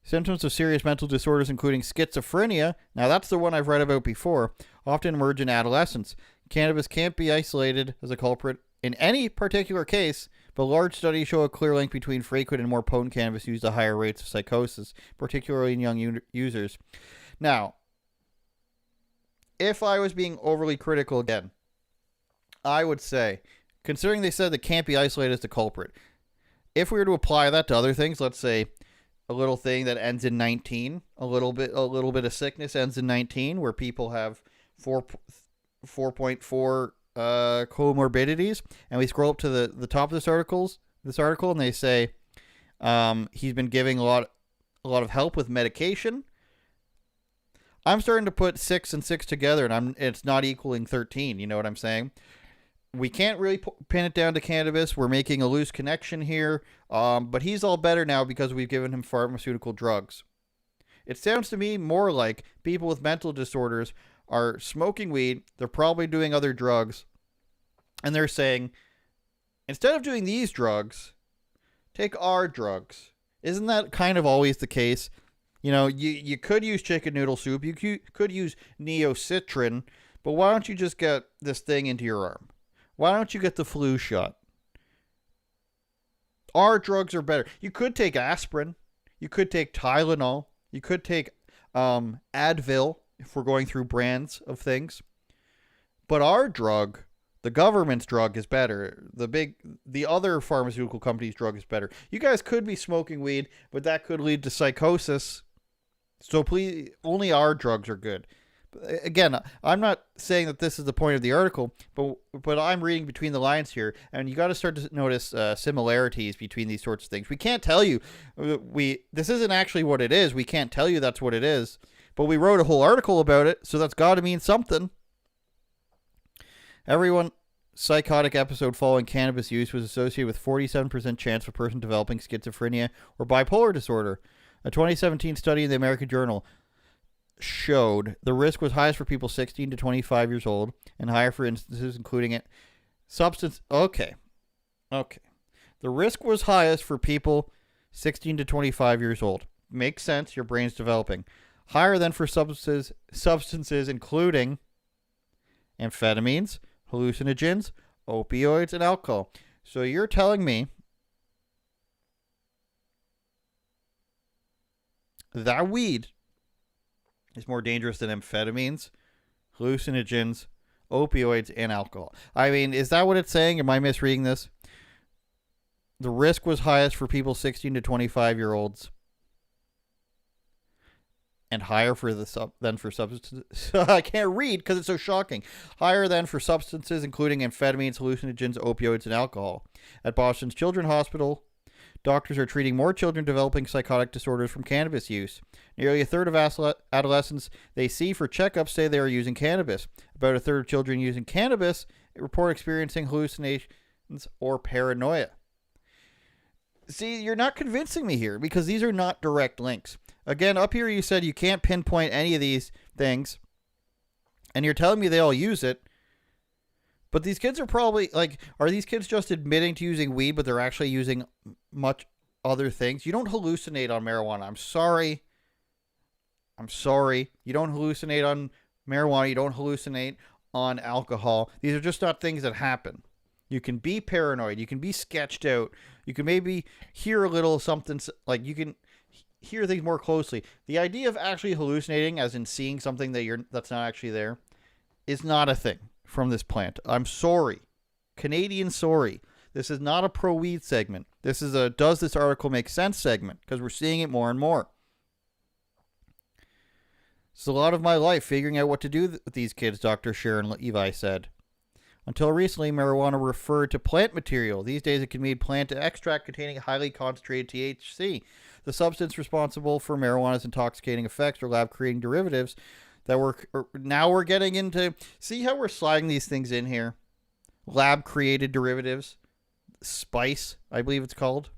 Symptoms of serious mental disorders, including schizophrenia, now that's the one I've read about before, often emerge in adolescence. Cannabis can't be isolated as a culprit in any particular case, but large studies show a clear link between frequent and more potent cannabis used at higher rates of psychosis, particularly in young users. Now, if I was being overly critical again, I would say, considering they said that can't be isolated as the culprit, if we were to apply that to other things, let's say a little thing that ends in 19, a little bit of sickness ends in 19, where people have 4.4 comorbidities, and we scroll up to the top of this article, and they say he's been giving a lot of help with medication. I'm starting to put 6 and 6 together, and it's not equaling 13. You know what I'm saying? We can't really pin it down to cannabis. We're making a loose connection here, but he's all better now because we've given him pharmaceutical drugs. It sounds to me more like people with mental disorders are smoking weed, they're probably doing other drugs, and they're saying, instead of doing these drugs, take our drugs. Isn't that kind of always the case? You know, you could use chicken noodle soup, you could use neocitrin, but why don't you just get this thing into your arm? Why don't you get the flu shot? Our drugs are better. You could take aspirin, you could take Tylenol, you could take Advil, if we're going through brands of things. But our drug, the government's drug, is better. The other pharmaceutical company's drug is better. You guys could be smoking weed, but that could lead to psychosis. So please, only our drugs are good. Again, I'm not saying that this is the point of the article, but I'm reading between the lines here, and you got to start to notice similarities between these sorts of things. We can't tell you, this isn't actually what it is. We can't tell you that's what it is. But we wrote a whole article about it, so that's got to mean something. Everyone psychotic episode following cannabis use was associated with 47% chance of a person developing schizophrenia or bipolar disorder. A 2017 study in the American Journal showed the risk was highest for people 16 to 25 years old and higher for instances including substance. Okay. The risk was highest for people 16 to 25 years old. Makes sense. Your brain's developing. Higher than for substances including amphetamines, hallucinogens, opioids, and alcohol. So you're telling me that weed is more dangerous than amphetamines, hallucinogens, opioids, and alcohol. I mean, is that what it's saying? Am I misreading this? The risk was highest for people 16 to 25-year-olds. And higher for than for substances. I can't read because it's so shocking. Higher than for substances including amphetamines, hallucinogens, opioids, and alcohol. At Boston's Children's Hospital, doctors are treating more children developing psychotic disorders from cannabis use. Nearly a third of adolescents they see for checkups say they are using cannabis. About a third of children using cannabis report experiencing hallucinations or paranoia. See, you're not convincing me here because these are not direct links. Again, up here you said you can't pinpoint any of these things, and you're telling me they all use it, but these kids are probably, like, are these kids just admitting to using weed, but they're actually using much other things? You don't hallucinate on marijuana. I'm sorry. You don't hallucinate on marijuana. You don't hallucinate on alcohol. These are just not things that happen. You can be paranoid. You can be sketched out. You can maybe hear a little something, like you can hear things more closely. The idea of actually hallucinating, as in seeing something that's not actually there, is not a thing from this plant. I'm sorry. Canadian sorry. This is not a pro-weed segment. This is a does this article make sense segment, because we're seeing it more and more. It's a lot of my life figuring out what to do with these kids, Dr. Sharon Levi said. Until recently, marijuana referred to plant material. These days, it can mean plant extract containing highly concentrated THC, the substance responsible for marijuana's intoxicating effects or lab-creating derivatives that we're getting into. See how we're sliding these things in here? Lab-created derivatives. Spice, I believe it's called.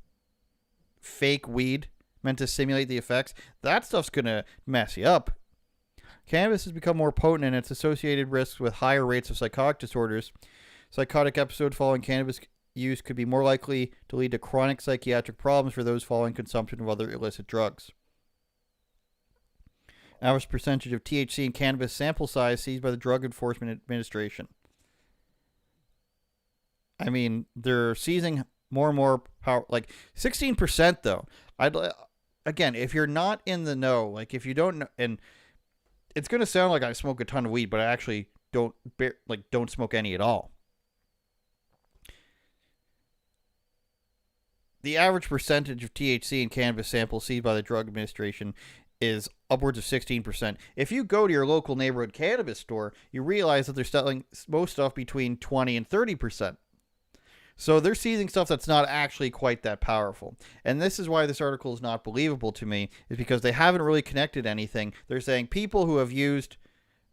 Fake weed, meant to simulate the effects. That stuff's going to mess you up. Cannabis has become more potent and its associated risks with higher rates of psychotic disorders. Psychotic episodes following cannabis use could be more likely to lead to chronic psychiatric problems for those following consumption of other illicit drugs. Average percentage of THC in cannabis sample size seized by the Drug Enforcement Administration. I mean, they're seizing more and more power, like 16% though. Again, if you're not in the know, like if you don't know, and it's going to sound like I smoke a ton of weed, but I actually don't smoke any at all. the average percentage of THC in cannabis samples seized by the Drug Administration is upwards of 16%. If you go to your local neighborhood cannabis store, you realize that they're selling most stuff between 20 and 30%. So they're seizing stuff that's not actually quite that powerful. And this is why this article is not believable to me, is because they haven't really connected anything. They're saying people who have used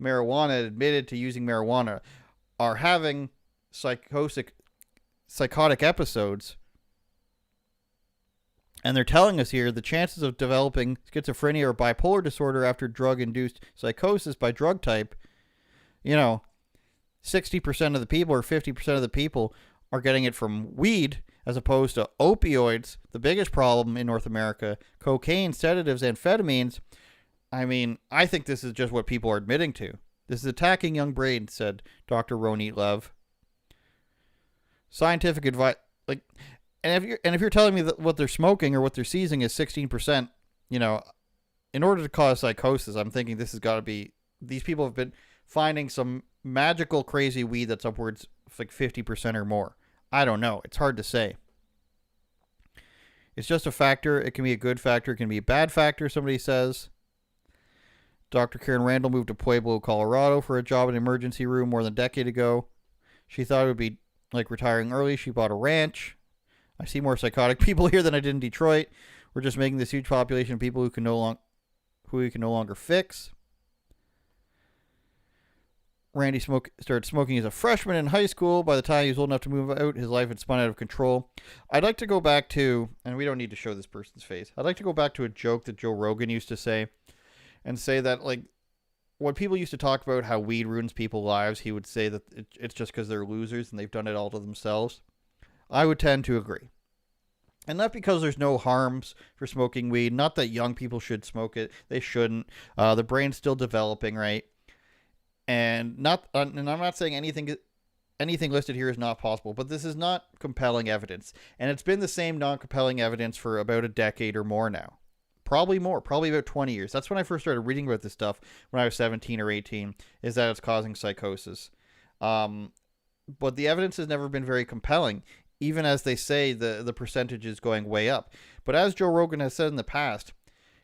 marijuana, admitted to using marijuana, are having psychotic episodes. And they're telling us here the chances of developing schizophrenia or bipolar disorder after drug-induced psychosis by drug type, 60% of the people or 50% of the people are getting it from weed as opposed to opioids, the biggest problem in North America, cocaine, sedatives, amphetamines. I mean, I think this is just what people are admitting to. This is attacking young brains, said Dr. Ronit Lev. Scientific advice, and if you're telling me that what they're smoking or what they're seizing is 16%, in order to cause psychosis, I'm thinking this has got to be, these people have been finding some magical crazy weed that's upwards of 50% or more. I don't know. It's hard to say. It's just a factor. It can be a good factor. It can be a bad factor, somebody says. Dr. Karen Randall moved to Pueblo, Colorado for a job in an emergency room more than a decade ago. She thought it would be like retiring early. She bought a ranch. I see more psychotic people here than I did in Detroit. We're just making this huge population of people who we can no longer fix. Randy started smoking as a freshman in high school. By the time he was old enough to move out, his life had spun out of control. I'd like to go back to, and we don't need to show this person's face, I'd like to go back to a joke that Joe Rogan used to say, and say that, when people used to talk about how weed ruins people's lives, he would say that it's just because they're losers and they've done it all to themselves. I would tend to agree. And not because there's no harms for smoking weed, not that young people should smoke it, they shouldn't. The brain's still developing, right? And I'm not saying anything listed here is not possible, but this is not compelling evidence. And it's been the same non-compelling evidence for about a decade or more now. Probably more, probably about 20 years. That's when I first started reading about this stuff when I was 17 or 18, is that it's causing psychosis. But the evidence has never been very compelling, even as they say the percentage is going way up. But as Joe Rogan has said in the past,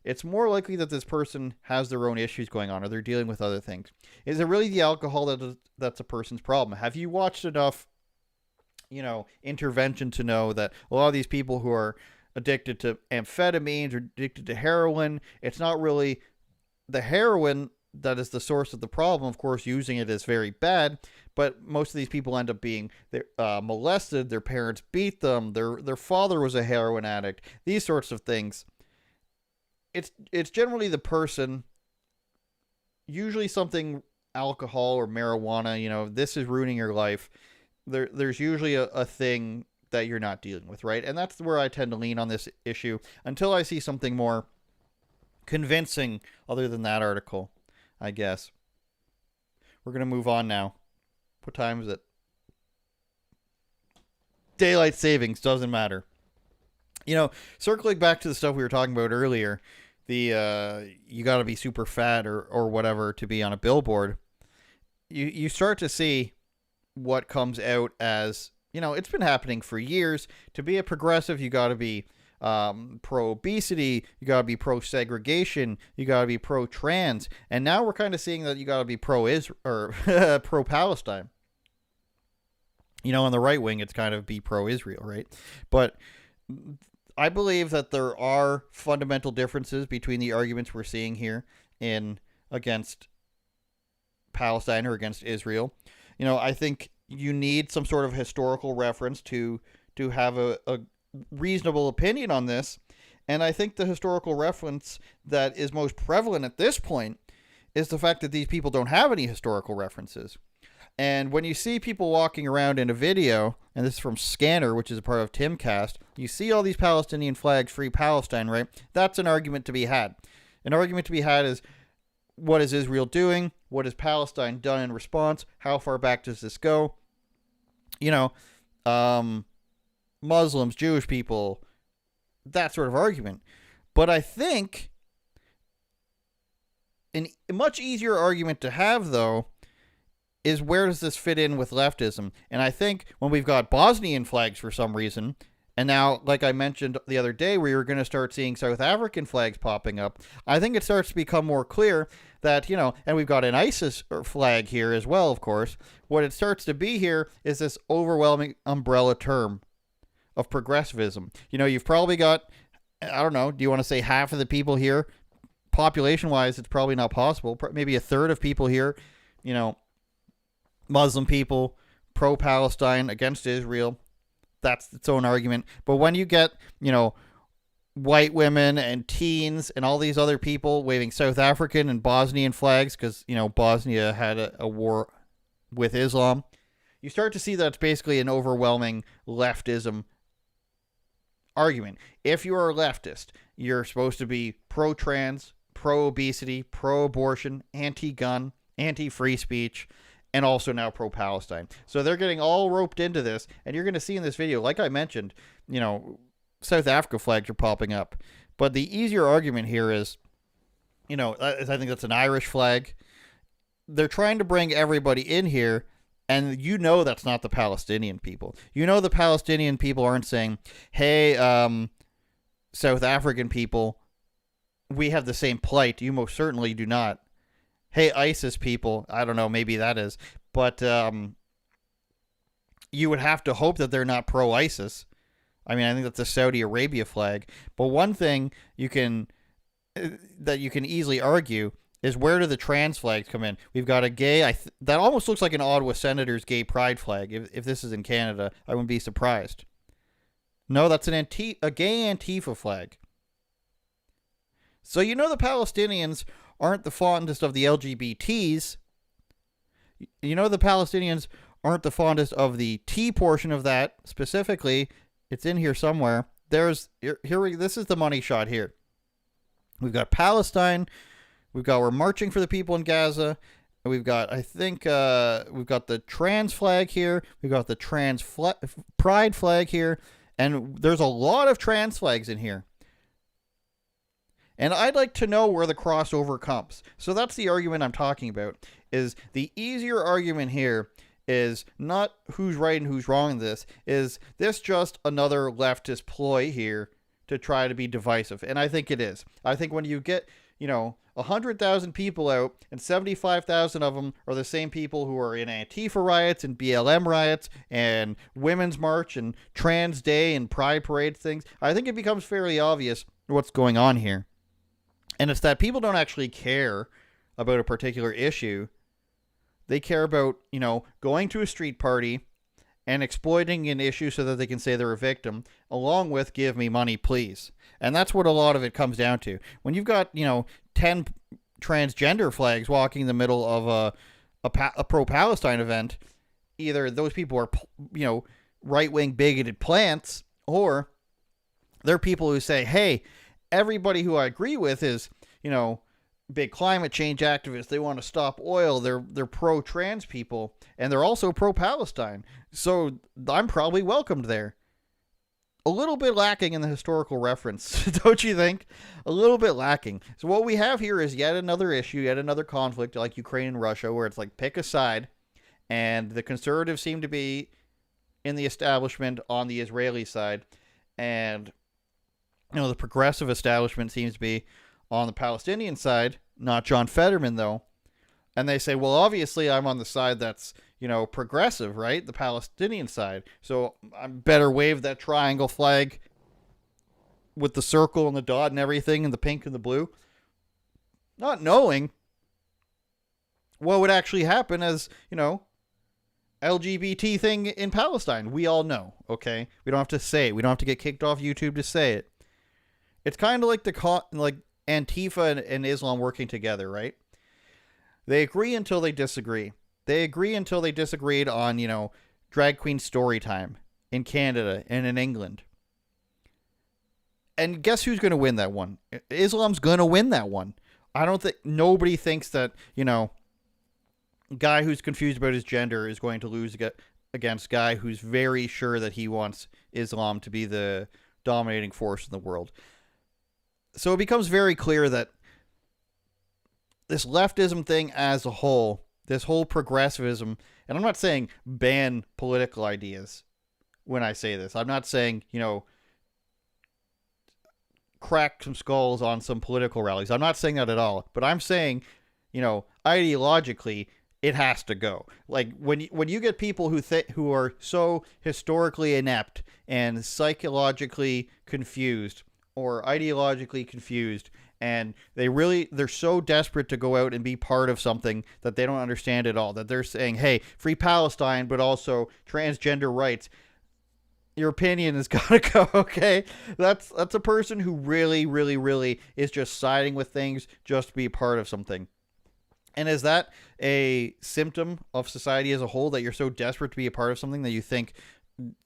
it's more likely that this person has their own issues going on or they're dealing with other things. Is it really the alcohol that's a person's problem? Have you watched enough, intervention to know that a lot of these people who are addicted to amphetamines or addicted to heroin, it's not really the heroin that is the source of the problem. Of course, using it is very bad, but most of these people end up being molested. Their parents beat them. Their father was a heroin addict. These sorts of things. It's generally the person, usually something alcohol or marijuana, this is ruining your life. There's usually a thing that you're not dealing with, right? And that's where I tend to lean on this issue until I see something more convincing other than that article, I guess. We're going to move on now. What time is it? Daylight savings, doesn't matter. Circling back to the stuff we were talking about earlier, you got to be super fat or whatever to be on a billboard. You start to see what comes out as, it's been happening for years. To be a progressive, you got to be pro-obesity, you got to be pro-segregation, you got to be pro-trans, and now we're kind of seeing that you got to be pro-Israel or pro-Palestine. On the right wing, it's kind of be pro-Israel, right? But I believe that there are fundamental differences between the arguments we're seeing here against Palestine or against Israel. I think you need some sort of historical reference to have a reasonable opinion on this. And I think the historical reference that is most prevalent at this point is the fact that these people don't have any historical references. And when you see people walking around in a video, and this is from Scanner, which is a part of Timcast, you see all these Palestinian flags, free Palestine, right? That's an argument to be had. An argument to be had is, what is Israel doing? What has Palestine done in response? How far back does this go? Muslims, Jewish people, that sort of argument. But I think a much easier argument to have, though, is where does this fit in with leftism? And I think when we've got Bosnian flags for some reason, And now, like I mentioned the other day, where you're going to start seeing South African flags popping up, I think it starts to become more clear that, and we've got an ISIS flag here as well, of course. What it starts to be here is this overwhelming umbrella term of progressivism. You've probably got, I don't know, do you want to say half of the people here? Population-wise, it's probably not possible. Maybe a third of people here, Muslim people, pro-Palestine, against Israel. That's its own argument. But when you get, white women and teens and all these other people waving South African and Bosnian flags because, Bosnia had a war with Islam, you start to see that it's basically an overwhelming leftism argument. If you are a leftist, you're supposed to be pro-trans, pro-obesity, pro-abortion, anti-gun, anti-free speech, and also now pro-Palestine. So they're getting all roped into this, and you're going to see in this video, like I mentioned, South Africa flags are popping up. But the easier argument here is, I think that's an Irish flag. They're trying to bring everybody in here, and that's not the Palestinian people. The Palestinian people aren't saying, hey, South African people, we have the same plight. You most certainly do not. Hey, ISIS people, I don't know, maybe that is, but you would have to hope that they're not pro-ISIS. I mean, I think that's a Saudi Arabia flag. But one thing that you can easily argue is, where do the trans flags come in? We've got a gay, that almost looks like an Ottawa Senators gay pride flag. If this is in Canada, I wouldn't be surprised. No, that's a gay Antifa flag. So the Palestinians aren't the fondest of the LGBTs. The Palestinians aren't the fondest of the T portion of that specifically. It's in here somewhere. This is the money shot here. We've got Palestine. We're marching for the people in Gaza. And we've got, we've got the trans flag here. We've got the trans pride flag here. And there's a lot of trans flags in here. And I'd like to know where the crossover comes. So that's the argument I'm talking about. Is the easier argument here is not who's right and who's wrong in this. Is this just another leftist ploy here to try to be divisive? And I think it is. I think when you get, 100,000 people out and 75,000 of them are the same people who are in Antifa riots and BLM riots and Women's March and Trans Day and Pride Parade things, I think it becomes fairly obvious what's going on here. And it's that people don't actually care about a particular issue. They care about, going to a street party and exploiting an issue so that they can say they're a victim, along with give me money, please. And that's what a lot of it comes down to. When you've got, 10 transgender flags walking in the middle of a pro-Palestine event, either those people are, right-wing bigoted plants, or they're people who say, hey, everybody who I agree with is, big climate change activists. They want to stop oil. They're pro-trans people, and they're also pro-Palestine. So I'm probably welcomed there. A little bit lacking in the historical reference, don't you think? A little bit lacking. So what we have here is yet another issue, yet another conflict like Ukraine and Russia, where it's like pick a side, and the conservatives seem to be in the establishment on the Israeli side, and the progressive establishment seems to be on the Palestinian side, not John Fetterman, though. And they say, well, obviously I'm on the side that's, progressive, right? The Palestinian side. So I better wave that triangle flag with the circle and the dot and everything and the pink and the blue. Not knowing what would actually happen as, LGBT thing in Palestine. We all know, okay? We don't have to say it. We don't have to get kicked off YouTube to say it. It's kind of like Antifa and Islam working together, right? They agree until they disagree. They agree until they disagreed on, drag queen story time in Canada and in England. And guess who's going to win that one? Islam's going to win that one. I don't think, nobody thinks that, guy who's confused about his gender is going to lose against guy who's very sure that he wants Islam to be the dominating force in the world. So it becomes very clear that this leftism thing as a whole, this whole progressivism, and I'm not saying ban political ideas. when I say this. I'm not saying, crack some skulls on some political rallies. I'm not saying that at all. But I'm saying, ideologically, it has to go. Like when you get people who are so historically inept and psychologically confused or ideologically confused, and they're so desperate to go out and be part of something that they don't understand at all, that they're saying, hey, free Palestine, but also transgender rights. Your opinion has got to go, okay? That's a person who really, really, really is just siding with things just to be part of something. And is that a symptom of society as a whole, that you're so desperate to be a part of something that you think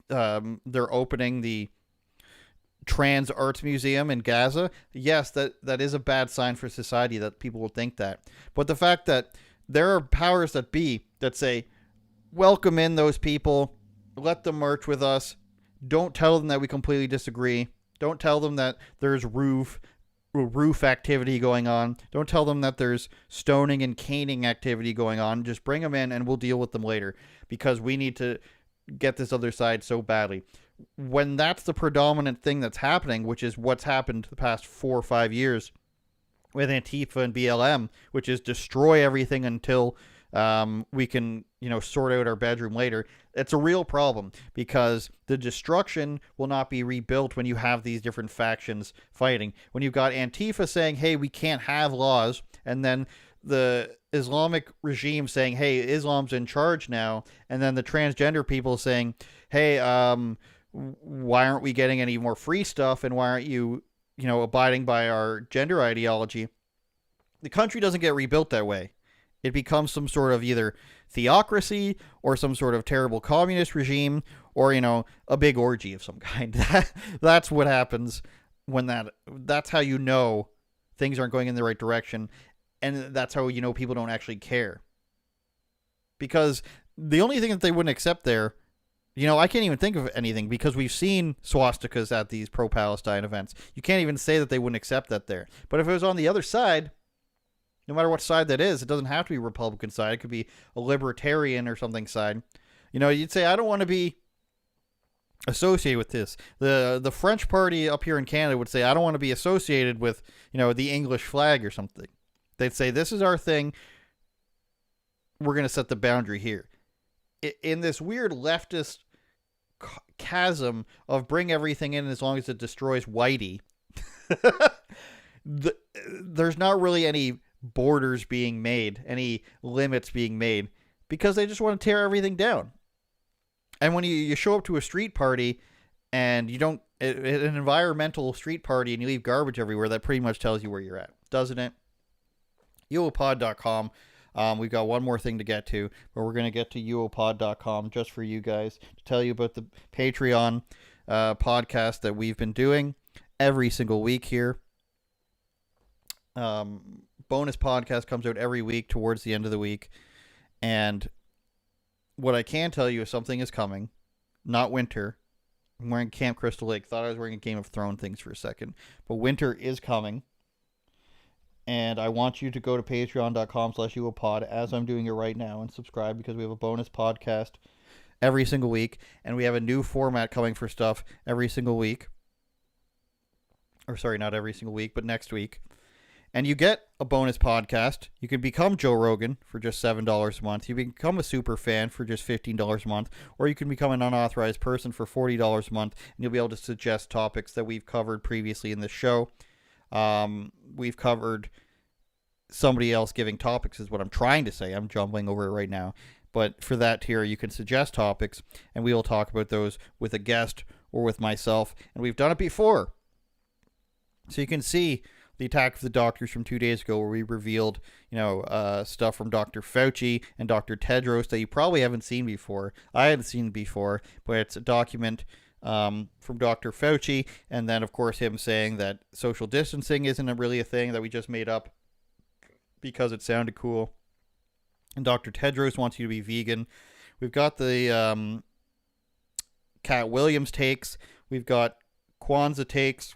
they're opening the Trans Arts Museum in Gaza? Yes, that is a bad sign for society that people will think that. But the fact that there are powers that be that say, welcome in those people, let them march with us, don't tell them that we completely disagree, don't tell them that there's roof activity going on, don't tell them that there's stoning and caning activity going on, just bring them in and we'll deal with them later because we need to get this other side so badly. When that's the predominant thing that's happening, which is what's happened the past 4 or 5 years with Antifa and BLM, which is destroy everything until we can, sort out our bedroom later. It's a real problem because the destruction will not be rebuilt when you have these different factions fighting. When you've got Antifa saying, hey, we can't have laws, and then the Islamic regime saying, hey, Islam's in charge now, and then the transgender people saying, hey, why aren't we getting any more free stuff, and why aren't you, abiding by our gender ideology? The country doesn't get rebuilt that way. It becomes some sort of either theocracy or some sort of terrible communist regime or, a big orgy of some kind. That's what happens when that's how things aren't going in the right direction. And that's how people don't actually care. Because the only thing that they wouldn't accept there, I can't even think of anything because we've seen swastikas at these pro-Palestine events. You can't even say that they wouldn't accept that there. But if it was on the other side, no matter what side that is, it doesn't have to be Republican side. It could be a libertarian or something side. You'd say, I don't want to be associated with this. The French party up here in Canada would say, I don't want to be associated with, the English flag or something. They'd say, this is our thing. We're going to set the boundary here. In this weird leftist chasm of bring everything in as long as it destroys whitey, there's not really any borders being made, any limits being made, because they just want to tear everything down. And when you show up to a street party and you don't, an environmental street party, and you leave garbage everywhere, that pretty much tells you where you're at, doesn't it? UOPod.com. We've got one more thing to get to, but we're going to get to UOPod.com just for you guys to tell you about the Patreon podcast that we've been doing every single week here. Bonus podcast comes out every week towards the end of the week. And what I can tell you is something is coming. Not winter. I'm wearing Camp Crystal Lake. Thought I was wearing a Game of Thrones things for a second. But winter is coming. And I want you to go to patreon.com/UOPod as I'm doing it right now and subscribe because we have a bonus podcast every single week. And we have a new format coming for stuff every single week. Or sorry, not every single week, but next week. And you get a bonus podcast. You can become Joe Rogan for just $7 a month. You can become a super fan for just $15 a month. Or you can become an unauthorized person for $40 a month. And you'll be able to suggest topics that we've covered previously in the show. We've covered somebody else giving topics is what I'm trying to say. I'm jumbling over it right now. But for that tier, you can suggest topics. And we will talk about those with a guest or with myself. And we've done it before. So you can see the attack of the doctors from 2 days ago where we revealed, stuff from Dr. Fauci and Dr. Tedros that you probably haven't seen before. I hadn't seen before, but it's a document from Dr. Fauci. And then, of course, him saying that social distancing isn't really a thing that we just made up because it sounded cool. And Dr. Tedros wants you to be vegan. We've got the Cat Williams takes. We've got Kwanzaa takes.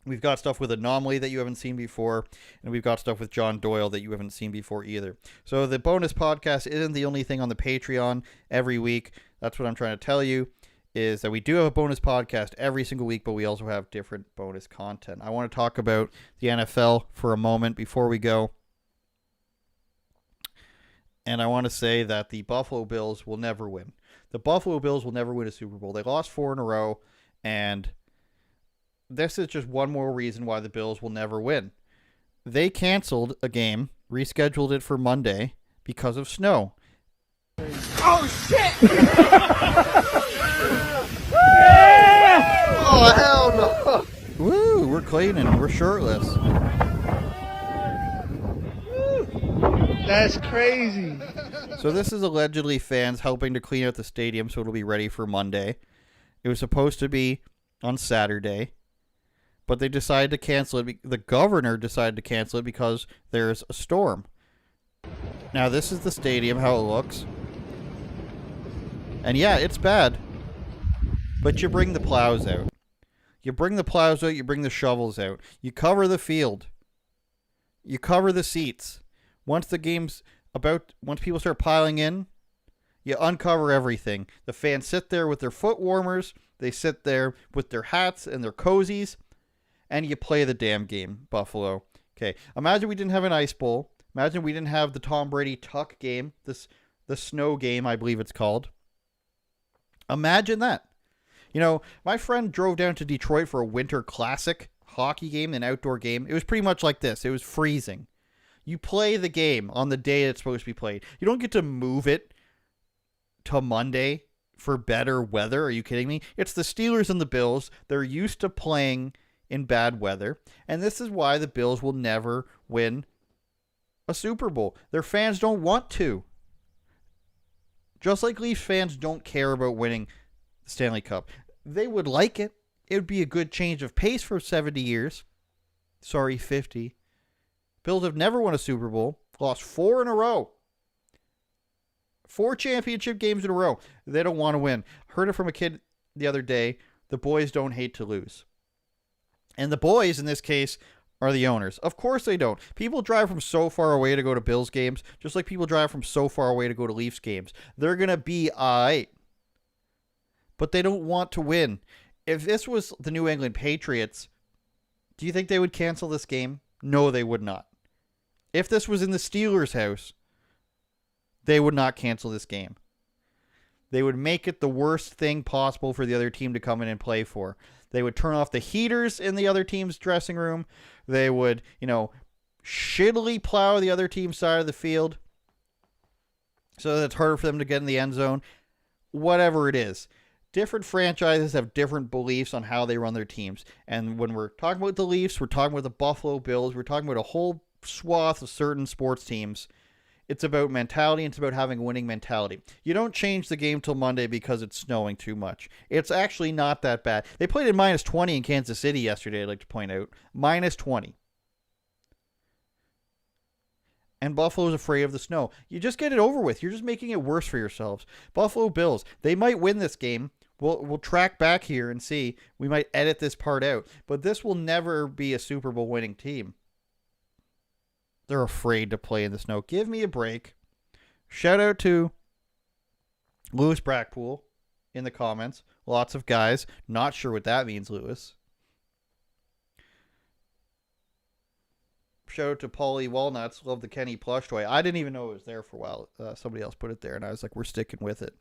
We've got stuff with Anomaly that you haven't seen before, and we've got stuff with John Doyle that you haven't seen before either. So the bonus podcast isn't the only thing on the Patreon every week. That's what I'm trying to tell you, is that we do have a bonus podcast every single week, but we also have different bonus content. I want to talk about the NFL for a moment before we go. And I want to say that the Buffalo Bills will never win. The Buffalo Bills will never win a Super Bowl. They lost 4 in a row, and this is just one more reason why the Bills will never win. They canceled a game, rescheduled it for Monday because of snow. Oh shit! Oh, hell no! Woo, we're cleaning. We're shirtless. That's crazy. So this is allegedly fans helping to clean out the stadium so it'll be ready for Monday. It was supposed to be on Saturday, but they decided to cancel it. The governor decided to cancel it because there's a storm. Now this is the stadium, how it looks. And yeah, it's bad. But you bring the plows out. You bring the plows out, you bring the shovels out. You cover the field. You cover the seats. Once people start piling in, you uncover everything. The fans sit there with their foot warmers. They sit there with their hats and their cozies. And you play the damn game, Buffalo. Okay, imagine we didn't have an ice bowl. Imagine we didn't have the Tom Brady tuck game. The snow game, I believe it's called. Imagine that. You know, my friend drove down to Detroit for a winter classic hockey game, an outdoor game. It was pretty much like this. It was freezing. You play the game on the day it's supposed to be played. You don't get to move it to Monday for better weather. Are you kidding me? It's the Steelers and the Bills. They're used to playing in bad weather. And this is why the Bills will never win a Super Bowl. Their fans don't want to. Just like Leafs fans don't care about winning the Stanley Cup. They would like it. It would be a good change of pace for 70 years. Sorry, 50. Bills have never won a Super Bowl. Lost 4 in a row. 4 championship games in a row. They don't want to win. Heard it from a kid the other day. The boys don't hate to lose. And the boys, in this case, are the owners. Of course they don't. People drive from so far away to go to Bills games, just like people drive from so far away to go to Leafs games. They're going to be alright. But they don't want to win. If this was the New England Patriots, do you think they would cancel this game? No, they would not. If this was in the Steelers' house, they would not cancel this game. They would make it the worst thing possible for the other team to come in and play for. They would turn off the heaters in the other team's dressing room. They would, shittily plow the other team's side of the field so that it's harder for them to get in the end zone. Whatever it is. Different franchises have different beliefs on how they run their teams. And when we're talking about the Leafs, we're talking about the Buffalo Bills, we're talking about a whole swath of certain sports teams. It's about mentality, and it's about having a winning mentality. You don't change the game till Monday because it's snowing too much. It's actually not that bad. They played in minus 20 in Kansas City yesterday, I'd like to point out. Minus 20. And Buffalo's afraid of the snow. You just get it over with. You're just making it worse for yourselves. Buffalo Bills, they might win this game. We'll track back here and see. We might edit this part out. But this will never be a Super Bowl winning team. They're afraid to play in the snow. Give me a break. Shout out to Lewis Brackpool in the comments. Lots of guys. Not sure what that means, Lewis. Shout out to Paulie Walnuts. Love the Kenny plush toy. I didn't even know it was there for a while. Somebody else put it there, and I was like, we're sticking with it.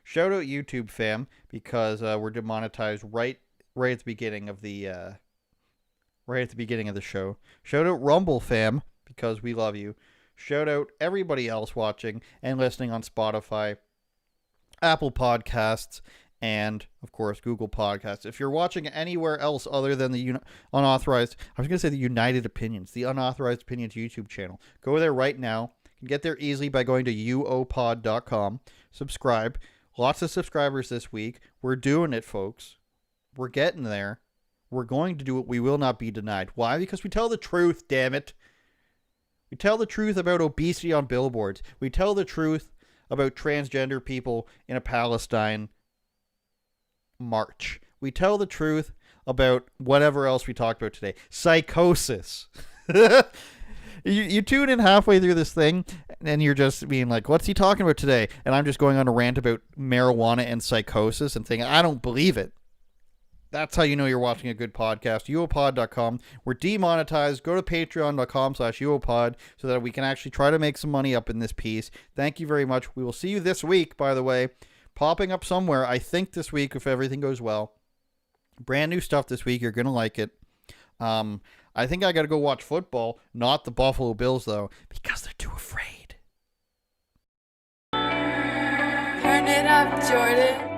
Shout out YouTube fam, because we're demonetized right at the beginning of the show. Shout out Rumble fam, because we love you. Shout out everybody else watching and listening on Spotify, Apple Podcasts, and, of course, Google Podcasts. If you're watching anywhere else other than the unauthorized, I was going to say the United Opinions, the Unauthorized Opinions YouTube channel, go there right now. You can get there easily by going to uopod.com. Subscribe. Lots of subscribers this week. We're doing it, folks. We're getting there. We're going to do it. We will not be denied. Why? Because we tell the truth, damn it. We tell the truth about obesity on billboards. We tell the truth about transgender people in a Palestine march. We tell the truth about whatever else we talked about today. Psychosis. You tune in halfway through this thing, and you're just being like, what's he talking about today? And I'm just going on a rant about marijuana and psychosis and thinking, I don't believe it. That's how you know you're watching a good podcast. UOPod.com. We're demonetized. Go to patreon.com/UOPod so that we can actually try to make some money up in this piece. Thank you very much. We will see you this week, by the way. Popping up somewhere, I think this week, if everything goes well. Brand new stuff this week. You're going to like it. I think I got to go watch football. Not the Buffalo Bills, though, because they're too afraid. Turn it up, Jordan.